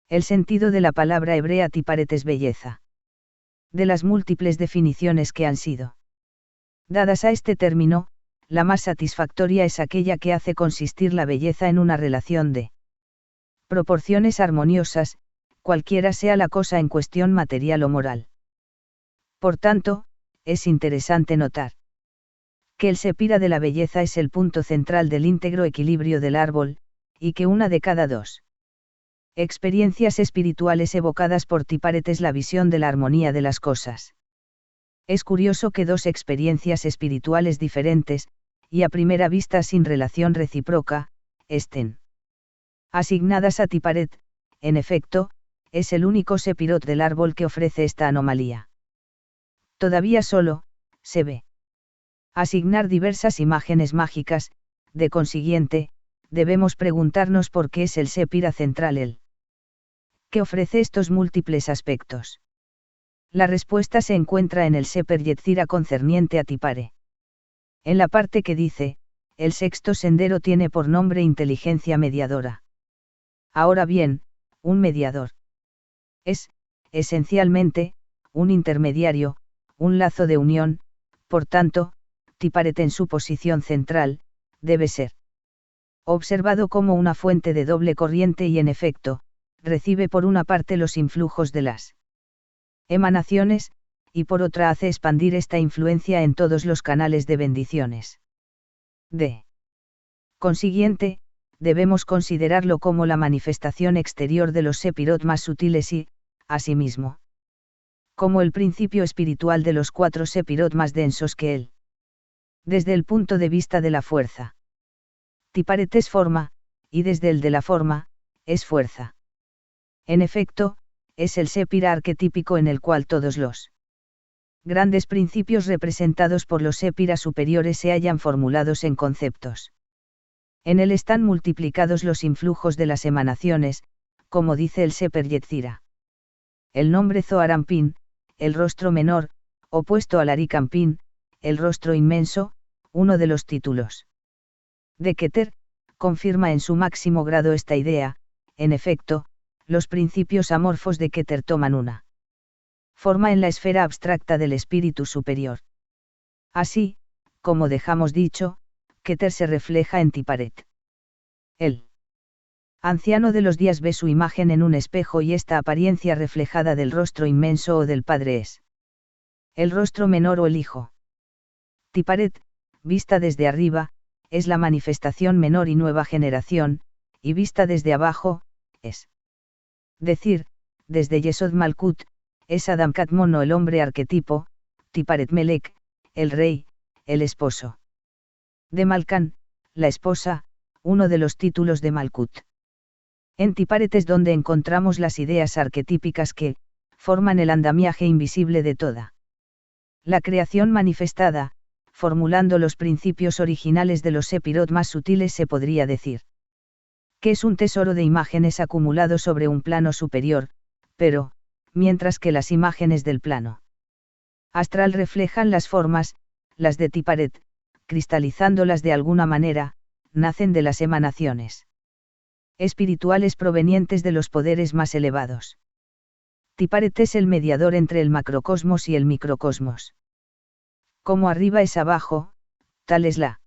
Speaker 1: El sentido de la palabra hebrea tiparet es belleza. De las múltiples definiciones que han sido dadas a este término, la más satisfactoria es aquella que hace consistir la belleza en una relación de proporciones armoniosas, cualquiera sea la cosa en cuestión material o moral. Por tanto, es interesante notar que el sepira de la belleza es el punto central del íntegro equilibrio del árbol, y que una de cada dos experiencias espirituales evocadas por Tiparet es la visión de la armonía de las cosas. Es curioso que dos experiencias espirituales diferentes, y a primera vista sin relación recíproca, estén asignadas a Tiparet. En efecto, es el único sepirot del árbol que ofrece esta anomalía. Todavía solo, se ve asignar diversas imágenes mágicas, de consiguiente, debemos preguntarnos por qué es el sepira central el que ofrece estos múltiples aspectos. La respuesta se encuentra en el Seper Yetzira concerniente a Tipare. En la parte que dice, el sexto sendero tiene por nombre inteligencia mediadora. Ahora bien, un mediador es, esencialmente, un intermediario, un lazo de unión, por tanto, Tiparet en su posición central, debe ser observado como una fuente de doble corriente y en efecto, recibe por una parte los influjos de las emanaciones, y por otra hace expandir esta influencia en todos los canales de bendiciones. De consiguiente, debemos considerarlo como la manifestación exterior de los sepirot más sutiles y, asimismo, como el principio espiritual de los 4 sepirot más densos que él. Desde el punto de vista de la fuerza, Tiparet es forma, y desde el de la forma, es fuerza. En efecto, es el sepira arquetípico en el cual todos los grandes principios representados por los sepiras superiores se hallan formulados en conceptos. En él están multiplicados los influjos de las emanaciones, como dice el Seper Yetzira. El nombre Zoharampin, el rostro menor, opuesto al Arikampin, el rostro inmenso, uno de los títulos de Keter, confirma en su máximo grado esta idea. En efecto, los principios amorfos de Keter toman una forma en la esfera abstracta del espíritu superior. Así, como dejamos dicho, Keter se refleja en Tiparet. El anciano de los días ve su imagen en un espejo y esta apariencia reflejada del rostro inmenso o del Padre es el rostro menor o el Hijo. Tiparet, vista desde arriba, es la manifestación menor y nueva generación, y vista desde abajo, es decir, desde Yesod Malkut, es Adam Kadmon o el hombre arquetipo, Tiparet Melek, el rey, el esposo de Malkan, la esposa, uno de los títulos de Malkut. En Tiparet es donde encontramos las ideas arquetípicas que forman el andamiaje invisible de toda la creación manifestada, formulando los principios originales de los sepirot más sutiles. Se podría decir que es un tesoro de imágenes acumulado sobre un plano superior, pero, mientras que las imágenes del plano astral reflejan las formas, las de Tiparet, cristalizándolas de alguna manera, nacen de las emanaciones espirituales provenientes de los poderes más elevados. Tiparet es el mediador entre el macrocosmos y el microcosmos. Como arriba es abajo, tal es la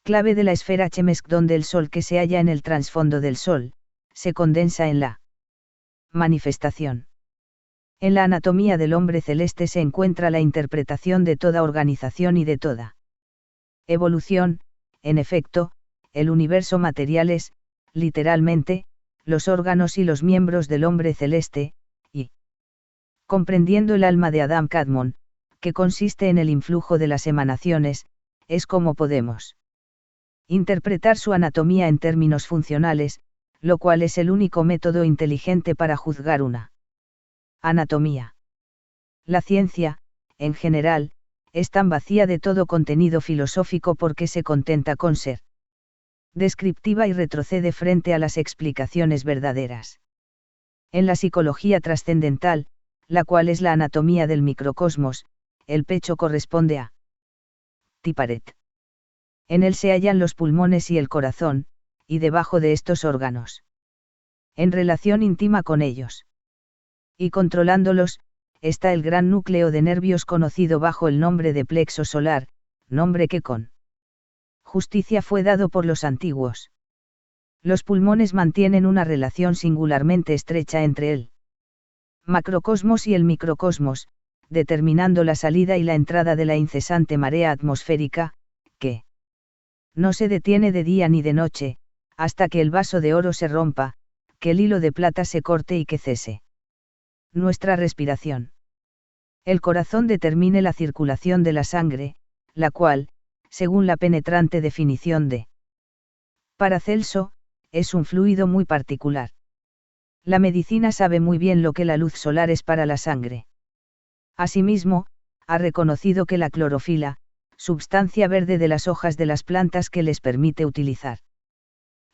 Speaker 1: clave de la esfera Chemesk, donde el sol que se halla en el trasfondo del sol, se condensa en la manifestación. En la anatomía del hombre celeste se encuentra la interpretación de toda organización y de toda evolución. En efecto, el universo material es, literalmente, los órganos y los miembros del hombre celeste, y comprendiendo el alma de Adam Kadmon, que consiste en el influjo de las emanaciones, es como podemos interpretar su anatomía en términos funcionales, lo cual es el único método inteligente para juzgar una anatomía. La ciencia, en general, es tan vacía de todo contenido filosófico porque se contenta con ser descriptiva y retrocede frente a las explicaciones verdaderas. En la psicología trascendental, la cual es la anatomía del microcosmos, el pecho corresponde a Tiparet. En él se hallan los pulmones y el corazón, y debajo de estos órganos. En relación íntima con ellos. Y controlándolos, está el gran núcleo de nervios conocido bajo el nombre de plexo solar, nombre que con justicia fue dado por los antiguos. Los pulmones mantienen una relación singularmente estrecha entre el macrocosmos y el microcosmos, determinando la salida y la entrada de la incesante marea atmosférica, que no se detiene de día ni de noche, hasta que el vaso de oro se rompa, que el hilo de plata se corte y que cese nuestra respiración. El corazón determine la circulación de la sangre, la cual, según la penetrante definición de Paracelso, es un fluido muy particular. La medicina sabe muy bien lo que la luz solar es para la sangre. Asimismo, ha reconocido que la clorofila, substancia verde de las hojas de las plantas que les permite utilizar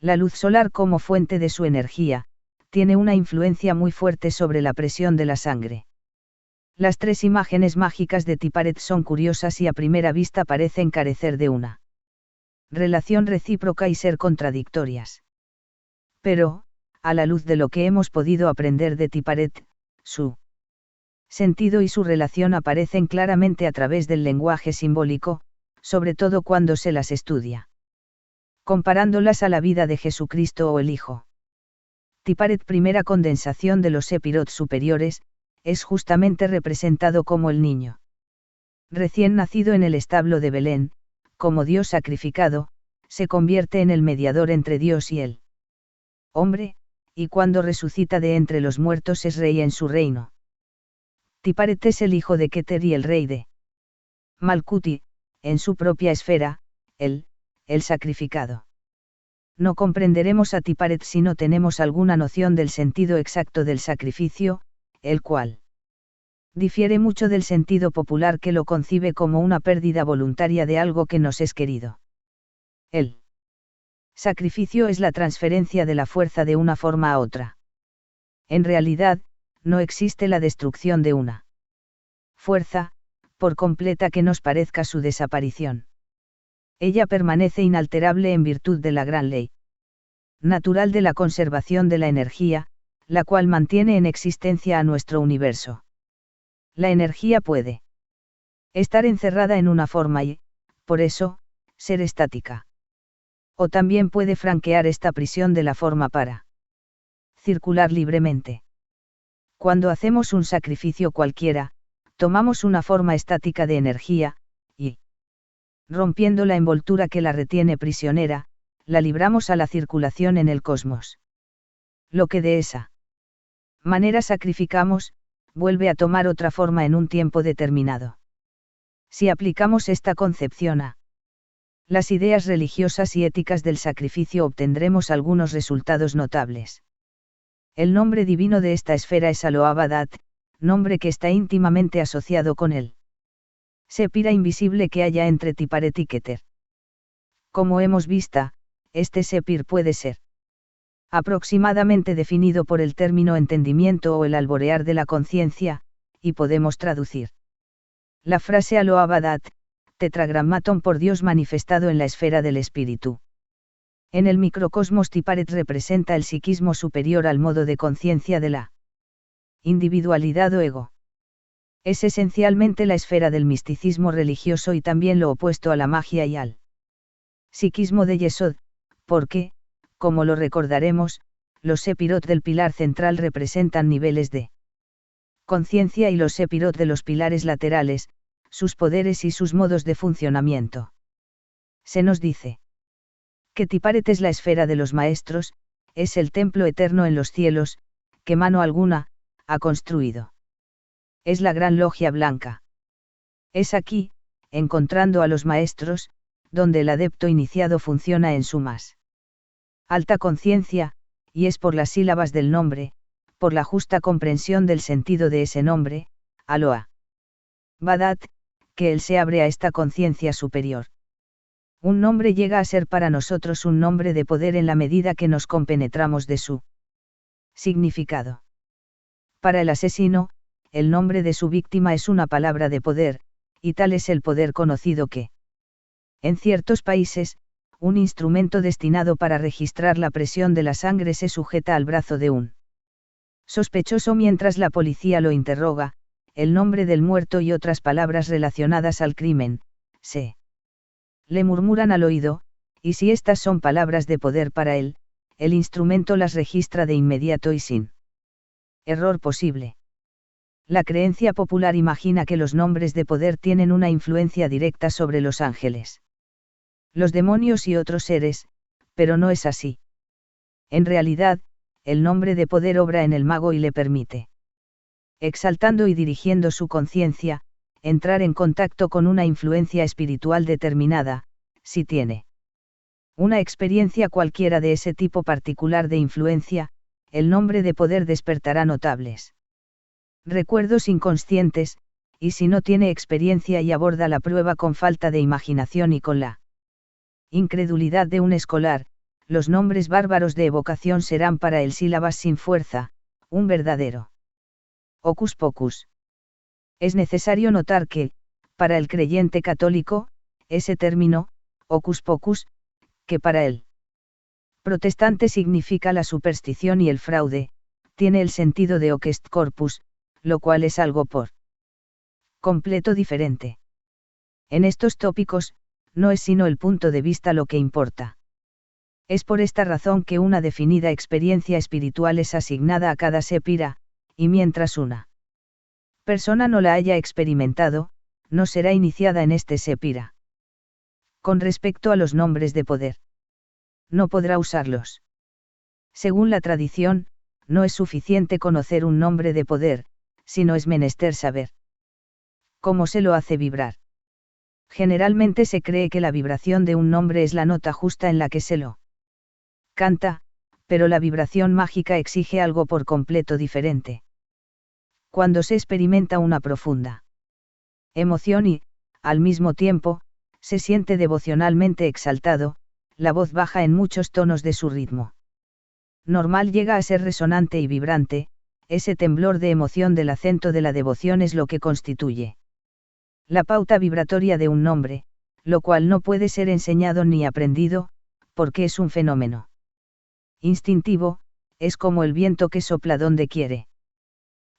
Speaker 1: la luz solar como fuente de su energía, tiene una influencia muy fuerte sobre la presión de la sangre. Las tres imágenes mágicas de Tiparet son curiosas y a primera vista parecen carecer de una relación recíproca y ser contradictorias. Pero, a la luz de lo que hemos podido aprender de Tiparet, su sentido y su relación aparecen claramente a través del lenguaje simbólico, sobre todo cuando se las estudia. Comparándolas a la vida de Jesucristo o el Hijo. Tiparet, primera condensación de los Sepirot superiores, es justamente representado como el niño recién nacido en el establo de Belén, como Dios sacrificado, se convierte en el mediador entre Dios y el hombre, y cuando resucita de entre los muertos es rey en su reino. Tiparet es el hijo de Keter y el rey de Malkuti, en su propia esfera, el sacrificado. No comprenderemos a Tiparet si no tenemos alguna noción del sentido exacto del sacrificio, el cual difiere mucho del sentido popular que lo concibe como una pérdida voluntaria de algo que nos es querido. El sacrificio es la transferencia de la fuerza de una forma a otra. En realidad, no existe la destrucción de una fuerza, por completa que nos parezca su desaparición. Ella permanece inalterable en virtud de la gran ley natural de la conservación de la energía, la cual mantiene en existencia a nuestro universo. La energía puede estar encerrada en una forma y, por eso, ser estática. O también puede franquear esta prisión de la forma para circular libremente. Cuando hacemos un sacrificio cualquiera, tomamos una forma estática de energía, y, rompiendo la envoltura que la retiene prisionera, la libramos a la circulación en el cosmos. Lo que de esa manera sacrificamos, vuelve a tomar otra forma en un tiempo determinado. Si aplicamos esta concepción a las ideas religiosas y éticas del sacrificio, obtendremos algunos resultados notables. El nombre divino de esta esfera es Aloabadat, nombre que está íntimamente asociado con el Sepira invisible que haya entre Tiparet y Keter. Como hemos visto, este Sepir puede ser aproximadamente definido por el término entendimiento o el alborear de la conciencia, y podemos traducir la frase Aloabadat, tetragrammaton por Dios manifestado en la esfera del espíritu. En el microcosmos Tiparet representa el psiquismo superior al modo de conciencia de la individualidad o ego. Es esencialmente la esfera del misticismo religioso y también lo opuesto a la magia y al psiquismo de Yesod, porque, como lo recordaremos, los sepirot del pilar central representan niveles de conciencia y los sepirot de los pilares laterales, sus poderes y sus modos de funcionamiento. Se nos dice que Tiparet es la esfera de los maestros, es el templo eterno en los cielos, que mano alguna ha construido. Es la gran logia blanca. Es aquí, encontrando a los maestros, donde el adepto iniciado funciona en su más alta conciencia, y es por las sílabas del nombre, por la justa comprensión del sentido de ese nombre, Aloa Badat, que él se abre a esta conciencia superior. Un nombre llega a ser para nosotros un nombre de poder en la medida que nos compenetramos de su significado. Para el asesino, el nombre de su víctima es una palabra de poder, y tal es el poder conocido que En ciertos países, un instrumento destinado para registrar la presión de la sangre se sujeta al brazo de un sospechoso mientras la policía lo interroga, el nombre del muerto y otras palabras relacionadas al crimen, se le murmuran al oído, y si estas son palabras de poder para él, el instrumento las registra de inmediato y sin error posible. La creencia popular imagina que los nombres de poder tienen una influencia directa sobre los ángeles, los demonios y otros seres, pero no es así. En realidad, el nombre de poder obra en el mago y le permite, exaltando y dirigiendo su conciencia, entrar en contacto con una influencia espiritual determinada, si tiene una experiencia cualquiera de ese tipo particular de influencia, el nombre de poder despertará notables recuerdos inconscientes, y si no tiene experiencia y aborda la prueba con falta de imaginación y con la incredulidad de un escolar, los nombres bárbaros de evocación serán para él sílabas sin fuerza, un verdadero hocus pocus. Es necesario notar que, para el creyente católico, ese término, hocus pocus, que para él protestante significa la superstición y el fraude, tiene el sentido de hoc est corpus, lo cual es algo por completo diferente. En estos tópicos, no es sino el punto de vista lo que importa. Es por esta razón que una definida experiencia espiritual es asignada a cada sépira, y mientras una persona no la haya experimentado, no será iniciada en este sépira. Con respecto a los nombres de poder, no podrá usarlos. Según la tradición, no es suficiente conocer un nombre de poder, sino es menester saber cómo se lo hace vibrar. Generalmente se cree que la vibración de un nombre es la nota justa en la que se lo canta, pero la vibración mágica exige algo por completo diferente. Cuando se experimenta una profunda emoción y, al mismo tiempo, se siente devocionalmente exaltado, la voz baja en muchos tonos de su ritmo normal llega a ser resonante y vibrante, ese temblor de emoción del acento de la devoción es lo que constituye la pauta vibratoria de un nombre, lo cual no puede ser enseñado ni aprendido, porque es un fenómeno instintivo, es como el viento que sopla donde quiere.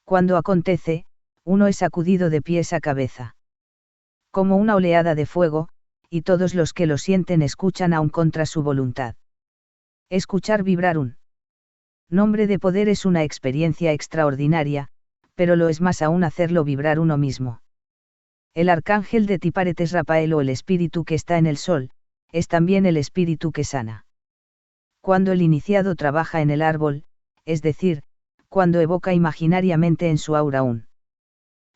Speaker 1: Cuando acontece, uno es sacudido de pies a cabeza, como una oleada de fuego, y todos los que lo sienten escuchan aun contra su voluntad. Escuchar vibrar un nombre de poder es una experiencia extraordinaria, pero lo es más aún hacerlo vibrar uno mismo. El arcángel de Tiparet es Rafael o el espíritu que está en el sol, es también el espíritu que sana. Cuando el iniciado trabaja en el árbol, es decir, cuando evoca imaginariamente en su aura un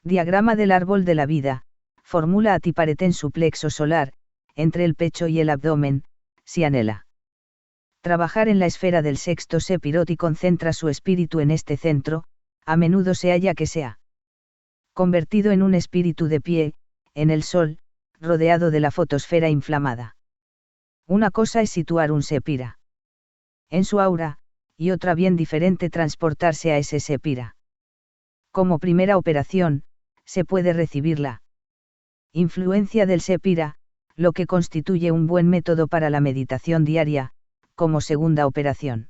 Speaker 1: diagrama del árbol de la vida, formula a Tiparet en su plexo solar, entre el pecho y el abdomen, si anhela trabajar en la esfera del sexto sepirot y concentra su espíritu en este centro, a menudo se halla que se ha convertido en un espíritu de pie, en el sol, rodeado de la fotosfera inflamada. Una cosa es situar un sepira en su aura, y otra bien diferente transportarse a ese sepira. Como primera operación, se puede recibir la influencia del sepira, lo que constituye un buen método para la meditación diaria, como segunda operación.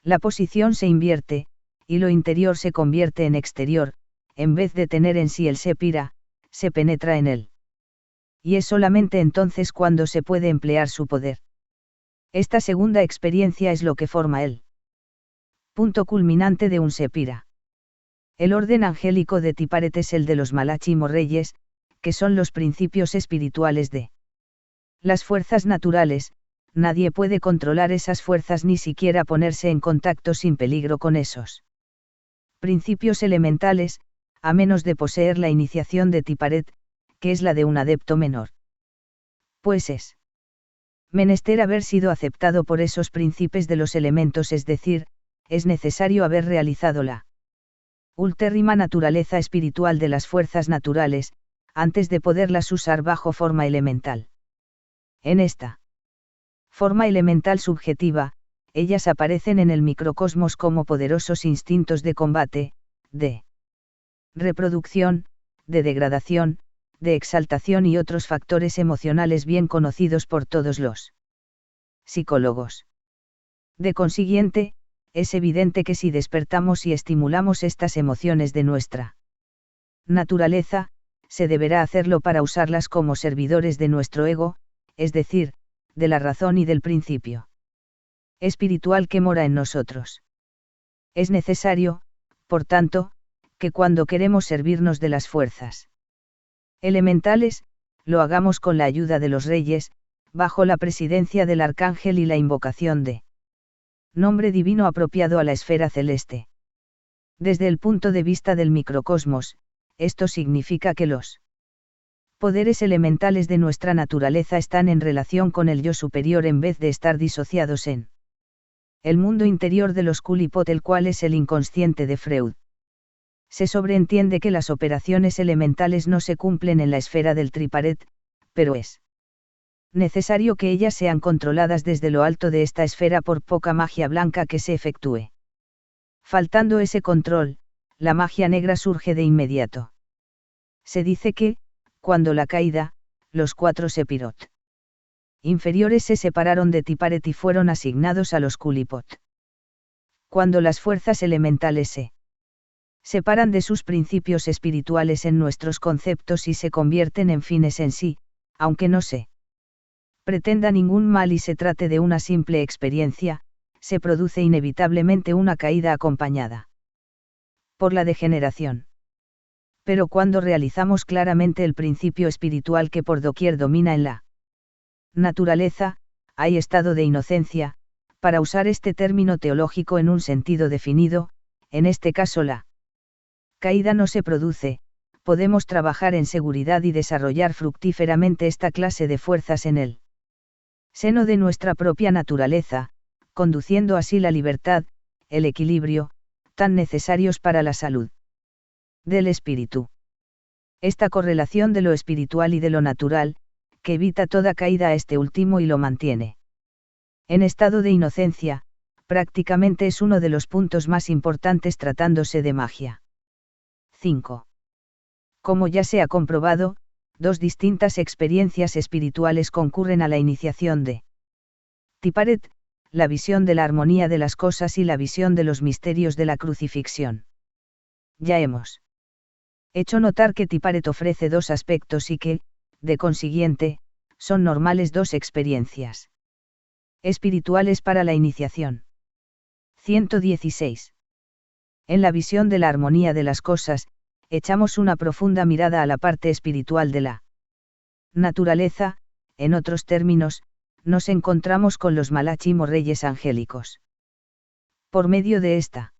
Speaker 1: La posición se invierte, y lo interior se convierte en exterior, en vez de tener en sí el sepira, se penetra en él. Y es solamente entonces cuando se puede emplear su poder. Esta segunda experiencia es lo que forma el punto culminante de un sepira. El orden angélico de Tiparet es el de los Malachim o reyes, que son los principios espirituales de las fuerzas naturales. Nadie puede controlar esas fuerzas ni siquiera ponerse en contacto sin peligro con esos principios elementales, a menos de poseer la iniciación de Tiparet, que es la de un adepto menor. Pues es menester haber sido aceptado por esos príncipes de los elementos, es decir, es necesario haber realizado la ultérrima naturaleza espiritual de las fuerzas naturales, antes de poderlas usar bajo forma elemental. En esta forma elemental subjetiva, ellas aparecen en el microcosmos como poderosos instintos de combate, de reproducción, de degradación, de exaltación y otros factores emocionales bien conocidos por todos los psicólogos. De consiguiente, es evidente que si despertamos y estimulamos estas emociones de nuestra naturaleza, se deberá hacerlo para usarlas como servidores de nuestro ego, es decir, de la razón y del principio espiritual que mora en nosotros. Es necesario, por tanto, que cuando queremos servirnos de las fuerzas elementales, lo hagamos con la ayuda de los reyes, bajo la presidencia del arcángel y la invocación de nombre divino apropiado a la esfera celeste. Desde el punto de vista del microcosmos, esto significa que los poderes elementales de nuestra naturaleza están en relación con el yo superior en vez de estar disociados en el mundo interior de los Kulipot, el cual es el inconsciente de Freud. Se sobreentiende que las operaciones elementales no se cumplen en la esfera del Triparet, pero es necesario que ellas sean controladas desde lo alto de esta esfera por poca magia blanca que se efectúe. Faltando ese control, la magia negra surge de inmediato. Se dice que, cuando la caída, los 4 Sepirot inferiores se separaron de Tiparet y fueron asignados a los Kulipot. Cuando las fuerzas elementales se separan de sus principios espirituales en nuestros conceptos y se convierten en fines en sí, aunque no se pretenda ningún mal y se trate de una simple experiencia, se produce inevitablemente una caída acompañada por la degeneración. Pero cuando realizamos claramente el principio espiritual que por doquier domina en la naturaleza, hay estado de inocencia, para usar este término teológico en un sentido definido, en este caso la caída no se produce, podemos trabajar en seguridad y desarrollar fructíferamente esta clase de fuerzas en el seno de nuestra propia naturaleza, conduciendo así la libertad, el equilibrio, tan necesarios para la salud del espíritu. Esta correlación de lo espiritual y de lo natural, que evita toda caída a este último y lo mantiene en estado de inocencia, prácticamente es uno de los puntos más importantes tratándose de magia. 5. Como ya se ha comprobado, 2 distintas experiencias espirituales concurren a la iniciación de Tiparet, la visión de la armonía de las cosas y la visión de los misterios de la crucifixión. Ya hemos hecho notar que Tiparet ofrece 2 aspectos y que, de consiguiente, son normales 2 experiencias espirituales para la iniciación. 116. En la visión de la armonía de las cosas, echamos una profunda mirada a la parte espiritual de la naturaleza, en otros términos, nos encontramos con los malachim o reyes angélicos. Por medio de esta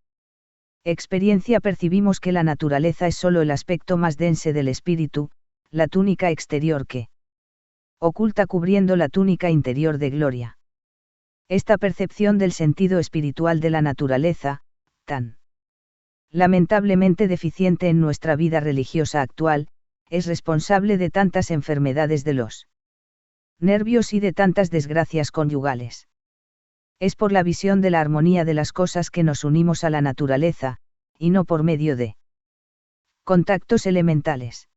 Speaker 1: experiencia percibimos que la naturaleza es sólo el aspecto más denso del espíritu, la túnica exterior que oculta cubriendo la túnica interior de gloria. Esta percepción del sentido espiritual de la naturaleza, tan lamentablemente deficiente en nuestra vida religiosa actual, es responsable de tantas enfermedades de los nervios y de tantas desgracias conyugales. Es por la visión de la armonía de las cosas que nos unimos a la naturaleza, y no por medio de contactos elementales.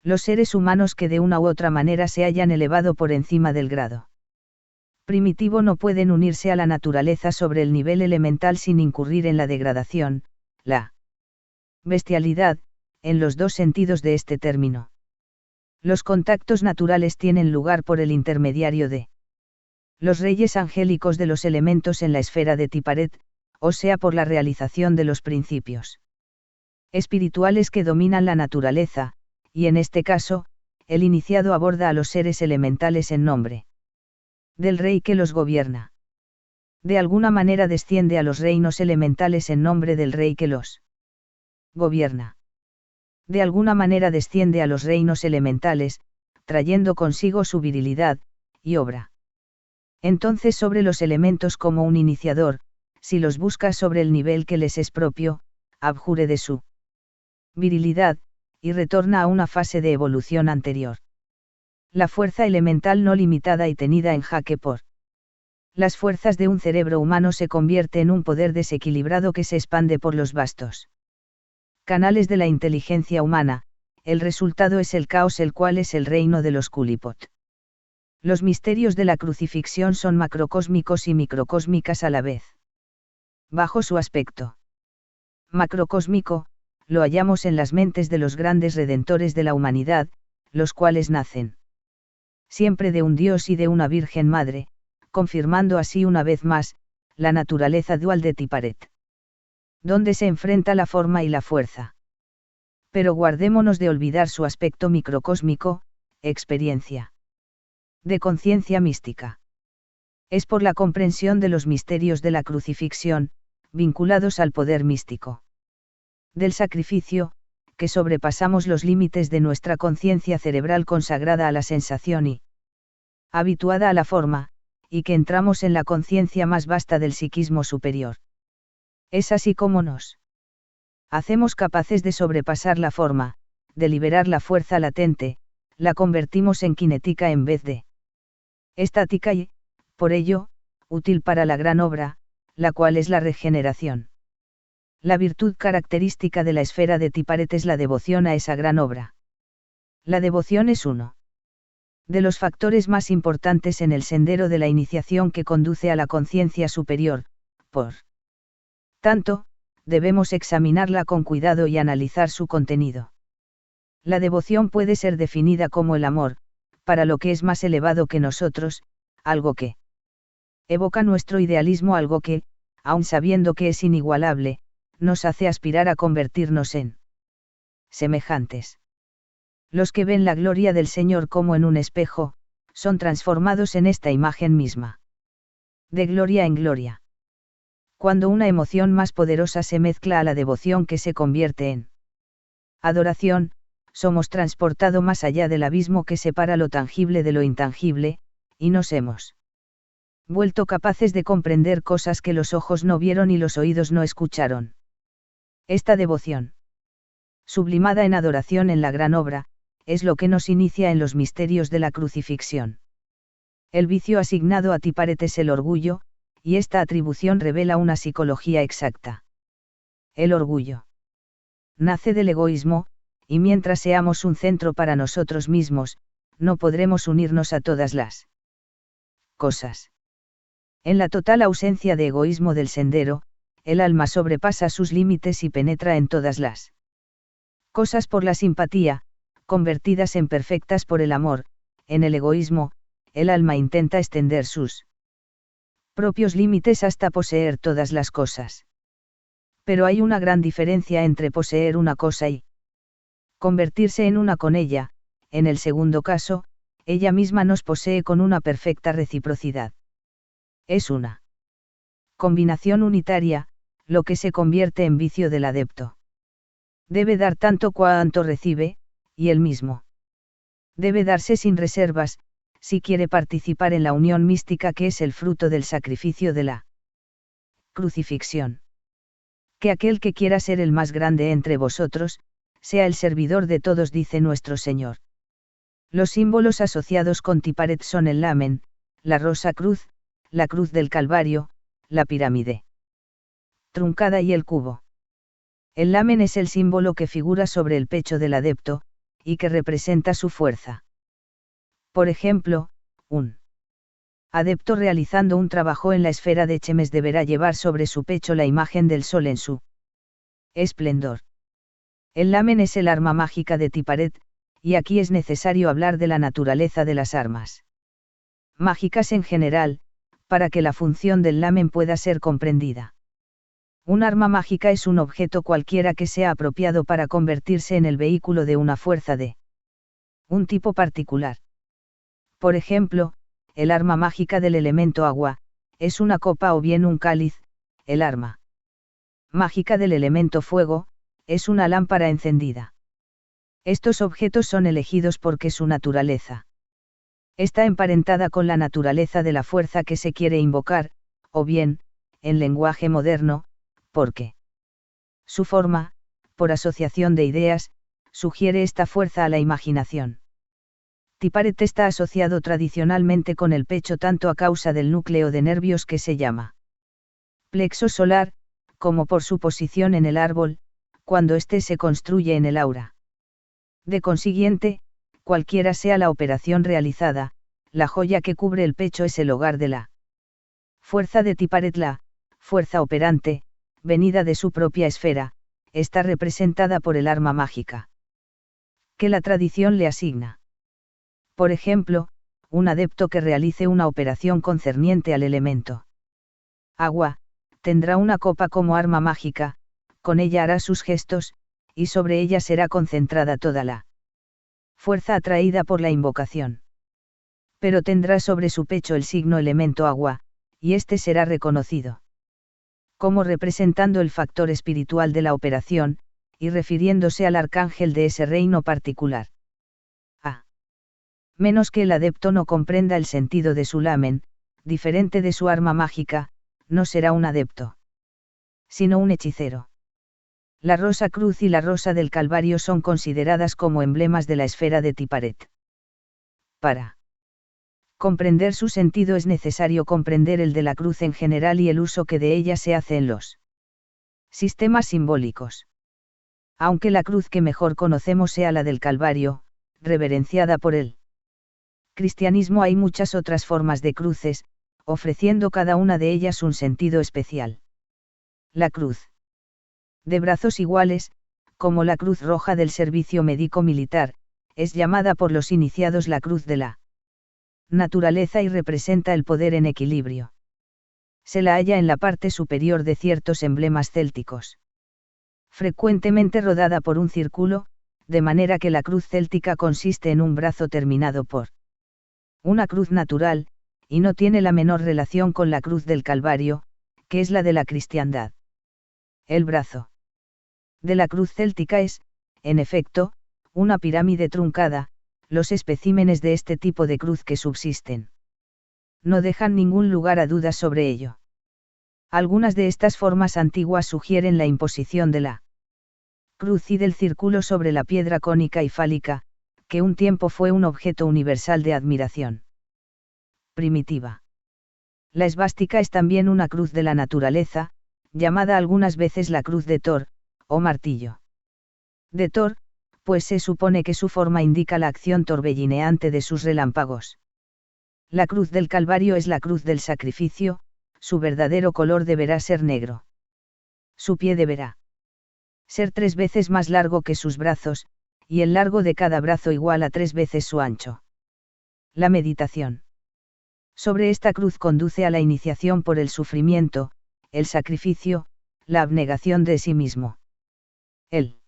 Speaker 1: Los seres humanos que de una u otra manera se hayan elevado por encima del grado primitivo no pueden unirse a la naturaleza sobre el nivel elemental sin incurrir en la degradación, la bestialidad, en los 2 sentidos de este término. Los contactos naturales tienen lugar por el intermediario de los reyes angélicos de los elementos en la esfera de Tiparet, o sea por la realización de los principios espirituales que dominan la naturaleza, y en este caso, el iniciado aborda a los seres elementales en nombre del rey que los gobierna. De alguna manera desciende a los reinos elementales en nombre del rey que los gobierna. De alguna manera desciende a los reinos elementales, trayendo consigo su virilidad, y obra entonces sobre los elementos como un iniciador, si los busca sobre el nivel que les es propio, abjure de su virilidad, y retorna a una fase de evolución anterior. La fuerza elemental no limitada y tenida en jaque por las fuerzas de un cerebro humano se convierte en un poder desequilibrado que se expande por los vastos canales de la inteligencia humana, el resultado es el caos, el cual es el reino de los Kulipot. Los misterios de la crucifixión son macrocósmicos y microcósmicas a la vez. Bajo su aspecto macrocósmico, lo hallamos en las mentes de los grandes redentores de la humanidad, los cuales nacen siempre de un Dios y de una Virgen Madre, confirmando así una vez más, la naturaleza dual de Tiparet, donde se enfrenta la forma y la fuerza. Pero guardémonos de olvidar su aspecto microcósmico, experiencia de conciencia mística. Es por la comprensión de los misterios de la crucifixión, vinculados al poder místico del sacrificio, que sobrepasamos los límites de nuestra conciencia cerebral consagrada a la sensación y habituada a la forma, y que entramos en la conciencia más vasta del psiquismo superior. Es así como nos hacemos capaces de sobrepasar la forma, de liberar la fuerza latente, la convertimos en cinética en vez de estática y, por ello, útil para la gran obra, la cual es la regeneración. La virtud característica de la esfera de Tiparet es la devoción a esa gran obra. La devoción es uno de los factores más importantes en el sendero de la iniciación que conduce a la conciencia superior, por tanto, debemos examinarla con cuidado y analizar su contenido. La devoción puede ser definida como el amor, para lo que es más elevado que nosotros, algo que evoca nuestro idealismo, algo que, aun sabiendo que es inigualable, nos hace aspirar a convertirnos en semejantes. Los que ven la gloria del Señor como en un espejo, son transformados en esta imagen misma. De gloria en gloria. Cuando una emoción más poderosa se mezcla a la devoción que se convierte en adoración, somos transportados más allá del abismo que separa lo tangible de lo intangible, y nos hemos vuelto capaces de comprender cosas que los ojos no vieron y los oídos no escucharon. Esta devoción, sublimada en adoración en la gran obra, es lo que nos inicia en los misterios de la crucifixión. El vicio asignado a Tiparet es el orgullo, y esta atribución revela una psicología exacta. El orgullo nace del egoísmo, y mientras seamos un centro para nosotros mismos, no podremos unirnos a todas las cosas. En la total ausencia de egoísmo del sendero, el alma sobrepasa sus límites y penetra en todas las cosas por la simpatía, convertidas en perfectas por el amor. En el egoísmo, el alma intenta extender sus propios límites hasta poseer todas las cosas. Pero hay una gran diferencia entre poseer una cosa y convertirse en una con ella. En el segundo caso, ella misma nos posee con una perfecta reciprocidad. Es una combinación unitaria, lo que se convierte en vicio del adepto. Debe dar tanto cuanto recibe, y él mismo debe darse sin reservas, si quiere participar en la unión mística que es el fruto del sacrificio de la crucifixión. Que aquel que quiera ser el más grande entre vosotros, sea el servidor de todos, dice nuestro Señor. Los símbolos asociados con Tiparet son el lamen, la rosa cruz, la cruz del Calvario, la pirámide truncada y el cubo. El lamen es el símbolo que figura sobre el pecho del adepto, y que representa su fuerza. Por ejemplo, un adepto realizando un trabajo en la esfera de Chemes deberá llevar sobre su pecho la imagen del sol en su esplendor. El lamen es el arma mágica de Tiparet, y aquí es necesario hablar de la naturaleza de las armas mágicas en general, para que la función del lamen pueda ser comprendida. Un arma mágica es un objeto cualquiera que sea apropiado para convertirse en el vehículo de una fuerza de un tipo particular. Por ejemplo, el arma mágica del elemento agua, es una copa o bien un cáliz. El arma mágica del elemento fuego, es una lámpara encendida. Estos objetos son elegidos porque su naturaleza está emparentada con la naturaleza de la fuerza que se quiere invocar, o bien, en lenguaje moderno, porque su forma, por asociación de ideas, sugiere esta fuerza a la imaginación. Tiparet está asociado tradicionalmente con el pecho tanto a causa del núcleo de nervios que se llama plexo solar, como por su posición en el árbol, cuando éste se construye en el aura De consiguiente, cualquiera sea la operación realizada, la joya que cubre el pecho es el hogar de la fuerza de Tiparet. La fuerza operante, venida de su propia esfera, está representada por el arma mágica que la tradición le asigna. Por ejemplo, un adepto que realice una operación concerniente al elemento agua, tendrá una copa como arma mágica, con ella hará sus gestos, y sobre ella será concentrada toda la fuerza atraída por la invocación. Pero tendrá sobre su pecho el signo elemento agua, y éste será reconocido como representando el factor espiritual de la operación, y refiriéndose al arcángel de ese reino particular. A menos que el adepto no comprenda el sentido de su lamen, diferente de su arma mágica, no será un adepto, sino un hechicero. La rosa cruz y la rosa del Calvario son consideradas como emblemas de la esfera de Tiparet. Para comprender su sentido es necesario comprender el de la cruz en general y el uso que de ella se hace en los sistemas simbólicos. Aunque la cruz que mejor conocemos sea la del Calvario, reverenciada por el cristianismo, hay muchas otras formas de cruces, ofreciendo cada una de ellas un sentido especial. La cruz de brazos iguales, como la cruz roja del servicio médico militar, es llamada por los iniciados la cruz de la naturaleza y representa el poder en equilibrio. Se la halla en la parte superior de ciertos emblemas célticos. Frecuentemente rodada por un círculo, de manera que la cruz céltica consiste en un brazo terminado por una cruz natural, y no tiene la menor relación con la cruz del Calvario, que es la de la cristiandad. El brazo de la cruz céltica es, en efecto, una pirámide truncada. Los especímenes de este tipo de cruz que subsisten no dejan ningún lugar a dudas sobre ello. Algunas de estas formas antiguas sugieren la imposición de la cruz y del círculo sobre la piedra cónica y fálica, que un tiempo fue un objeto universal de admiración primitiva. La esvástica es también una cruz de la naturaleza, llamada algunas veces la cruz de Thor, o martillo de Thor, pues se supone que su forma indica la acción torbellineante de sus relámpagos. La cruz del Calvario es la cruz del sacrificio, su verdadero color deberá ser negro. Su pie deberá ser 3 veces más largo que sus brazos, y el largo de cada brazo igual a 3 veces su ancho. La meditación sobre esta cruz conduce a la iniciación por el sufrimiento, el sacrificio, la abnegación de sí mismo. El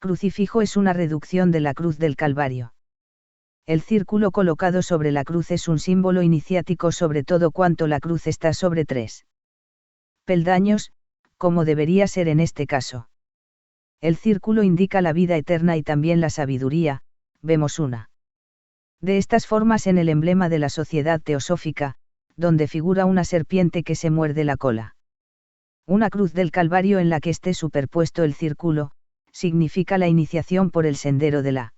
Speaker 1: crucifijo es una reducción de la cruz del Calvario. El círculo colocado sobre la cruz es un símbolo iniciático sobre todo cuanto la cruz está sobre 3 peldaños, como debería ser en este caso. El círculo indica la vida eterna y también la sabiduría, vemos una de estas formas en el emblema de la sociedad teosófica, donde figura una serpiente que se muerde la cola. Una cruz del Calvario en la que esté superpuesto el círculo, significa la iniciación por el sendero de la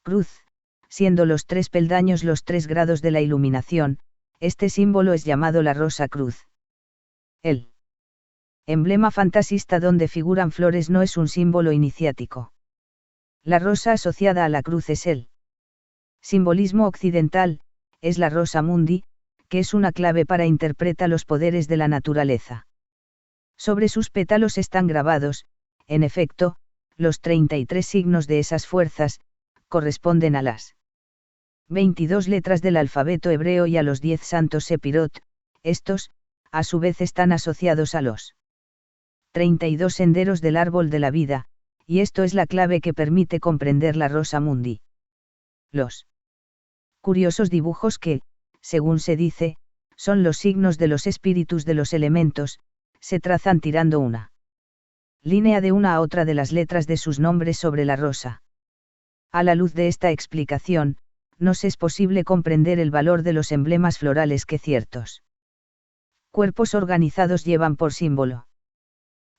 Speaker 1: cruz, siendo los 3 peldaños los 3 grados de la iluminación. Este símbolo es llamado la rosa cruz. El emblema fantasista donde figuran flores no es un símbolo iniciático. La rosa asociada a la cruz es el simbolismo occidental, es la rosa mundi, que es una clave para interpretar los poderes de la naturaleza. Sobre sus pétalos están grabados, en efecto, los 33 signos de esas fuerzas, corresponden a las 22 letras del alfabeto hebreo y a los 10 santos sepirot. Estos, a su vez, están asociados a los 32 senderos del árbol de la vida, y esto es la clave que permite comprender la rosa mundi. Los curiosos dibujos que, según se dice, son los signos de los espíritus de los elementos, se trazan tirando una línea de una a otra de las letras de sus nombres sobre la rosa. A la luz de esta explicación, nos es posible comprender el valor de los emblemas florales que ciertos cuerpos organizados llevan por símbolo.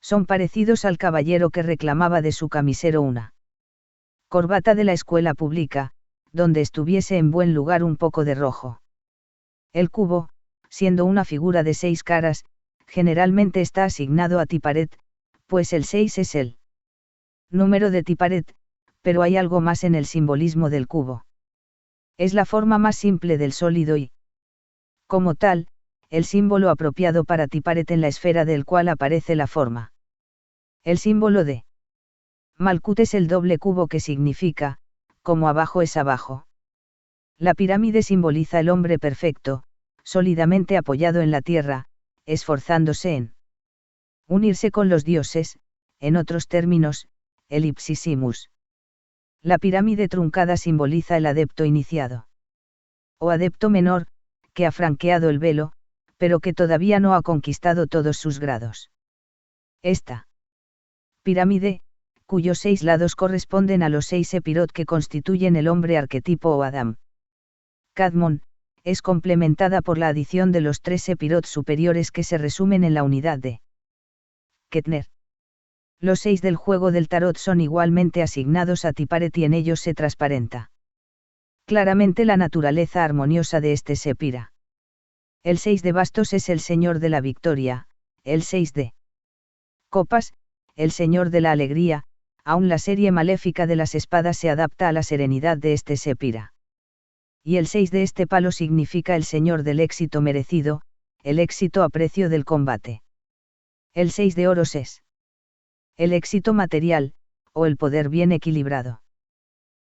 Speaker 1: Son parecidos al caballero que reclamaba de su camisero una corbata de la escuela pública, donde estuviese en buen lugar un poco de rojo. El cubo, siendo una figura de 6 caras, generalmente está asignado a Tiparet, pues el 6 es el número de Tiparet, pero hay algo más en el simbolismo del cubo. Es la forma más simple del sólido y, como tal, el símbolo apropiado para Tiparet en la esfera del cual aparece la forma. El símbolo de Malkut es el doble cubo que significa, como abajo es abajo. La pirámide simboliza el hombre perfecto, sólidamente apoyado en la tierra, esforzándose en unirse con los dioses, en otros términos, el ipsissimus. La pirámide truncada simboliza el adepto iniciado. O adepto menor, que ha franqueado el velo, pero que todavía no ha conquistado todos sus grados. Esta pirámide, cuyos 6 lados corresponden a los 6 sepirot que constituyen el hombre arquetipo o Adam Kadmon, es complementada por la adición de los 3 sepirot superiores que se resumen en la unidad de Ketner. Los 6 del juego del tarot son igualmente asignados a Tiparet y en ellos se transparenta claramente la naturaleza armoniosa de este sepira. El 6 de bastos es el señor de la victoria, el 6 de copas, el señor de la alegría, aun la serie maléfica de las espadas se adapta a la serenidad de este sepira. Y el 6 de este palo significa el señor del éxito merecido, el éxito a precio del combate. El 6 de oros es el éxito material, o el poder bien equilibrado.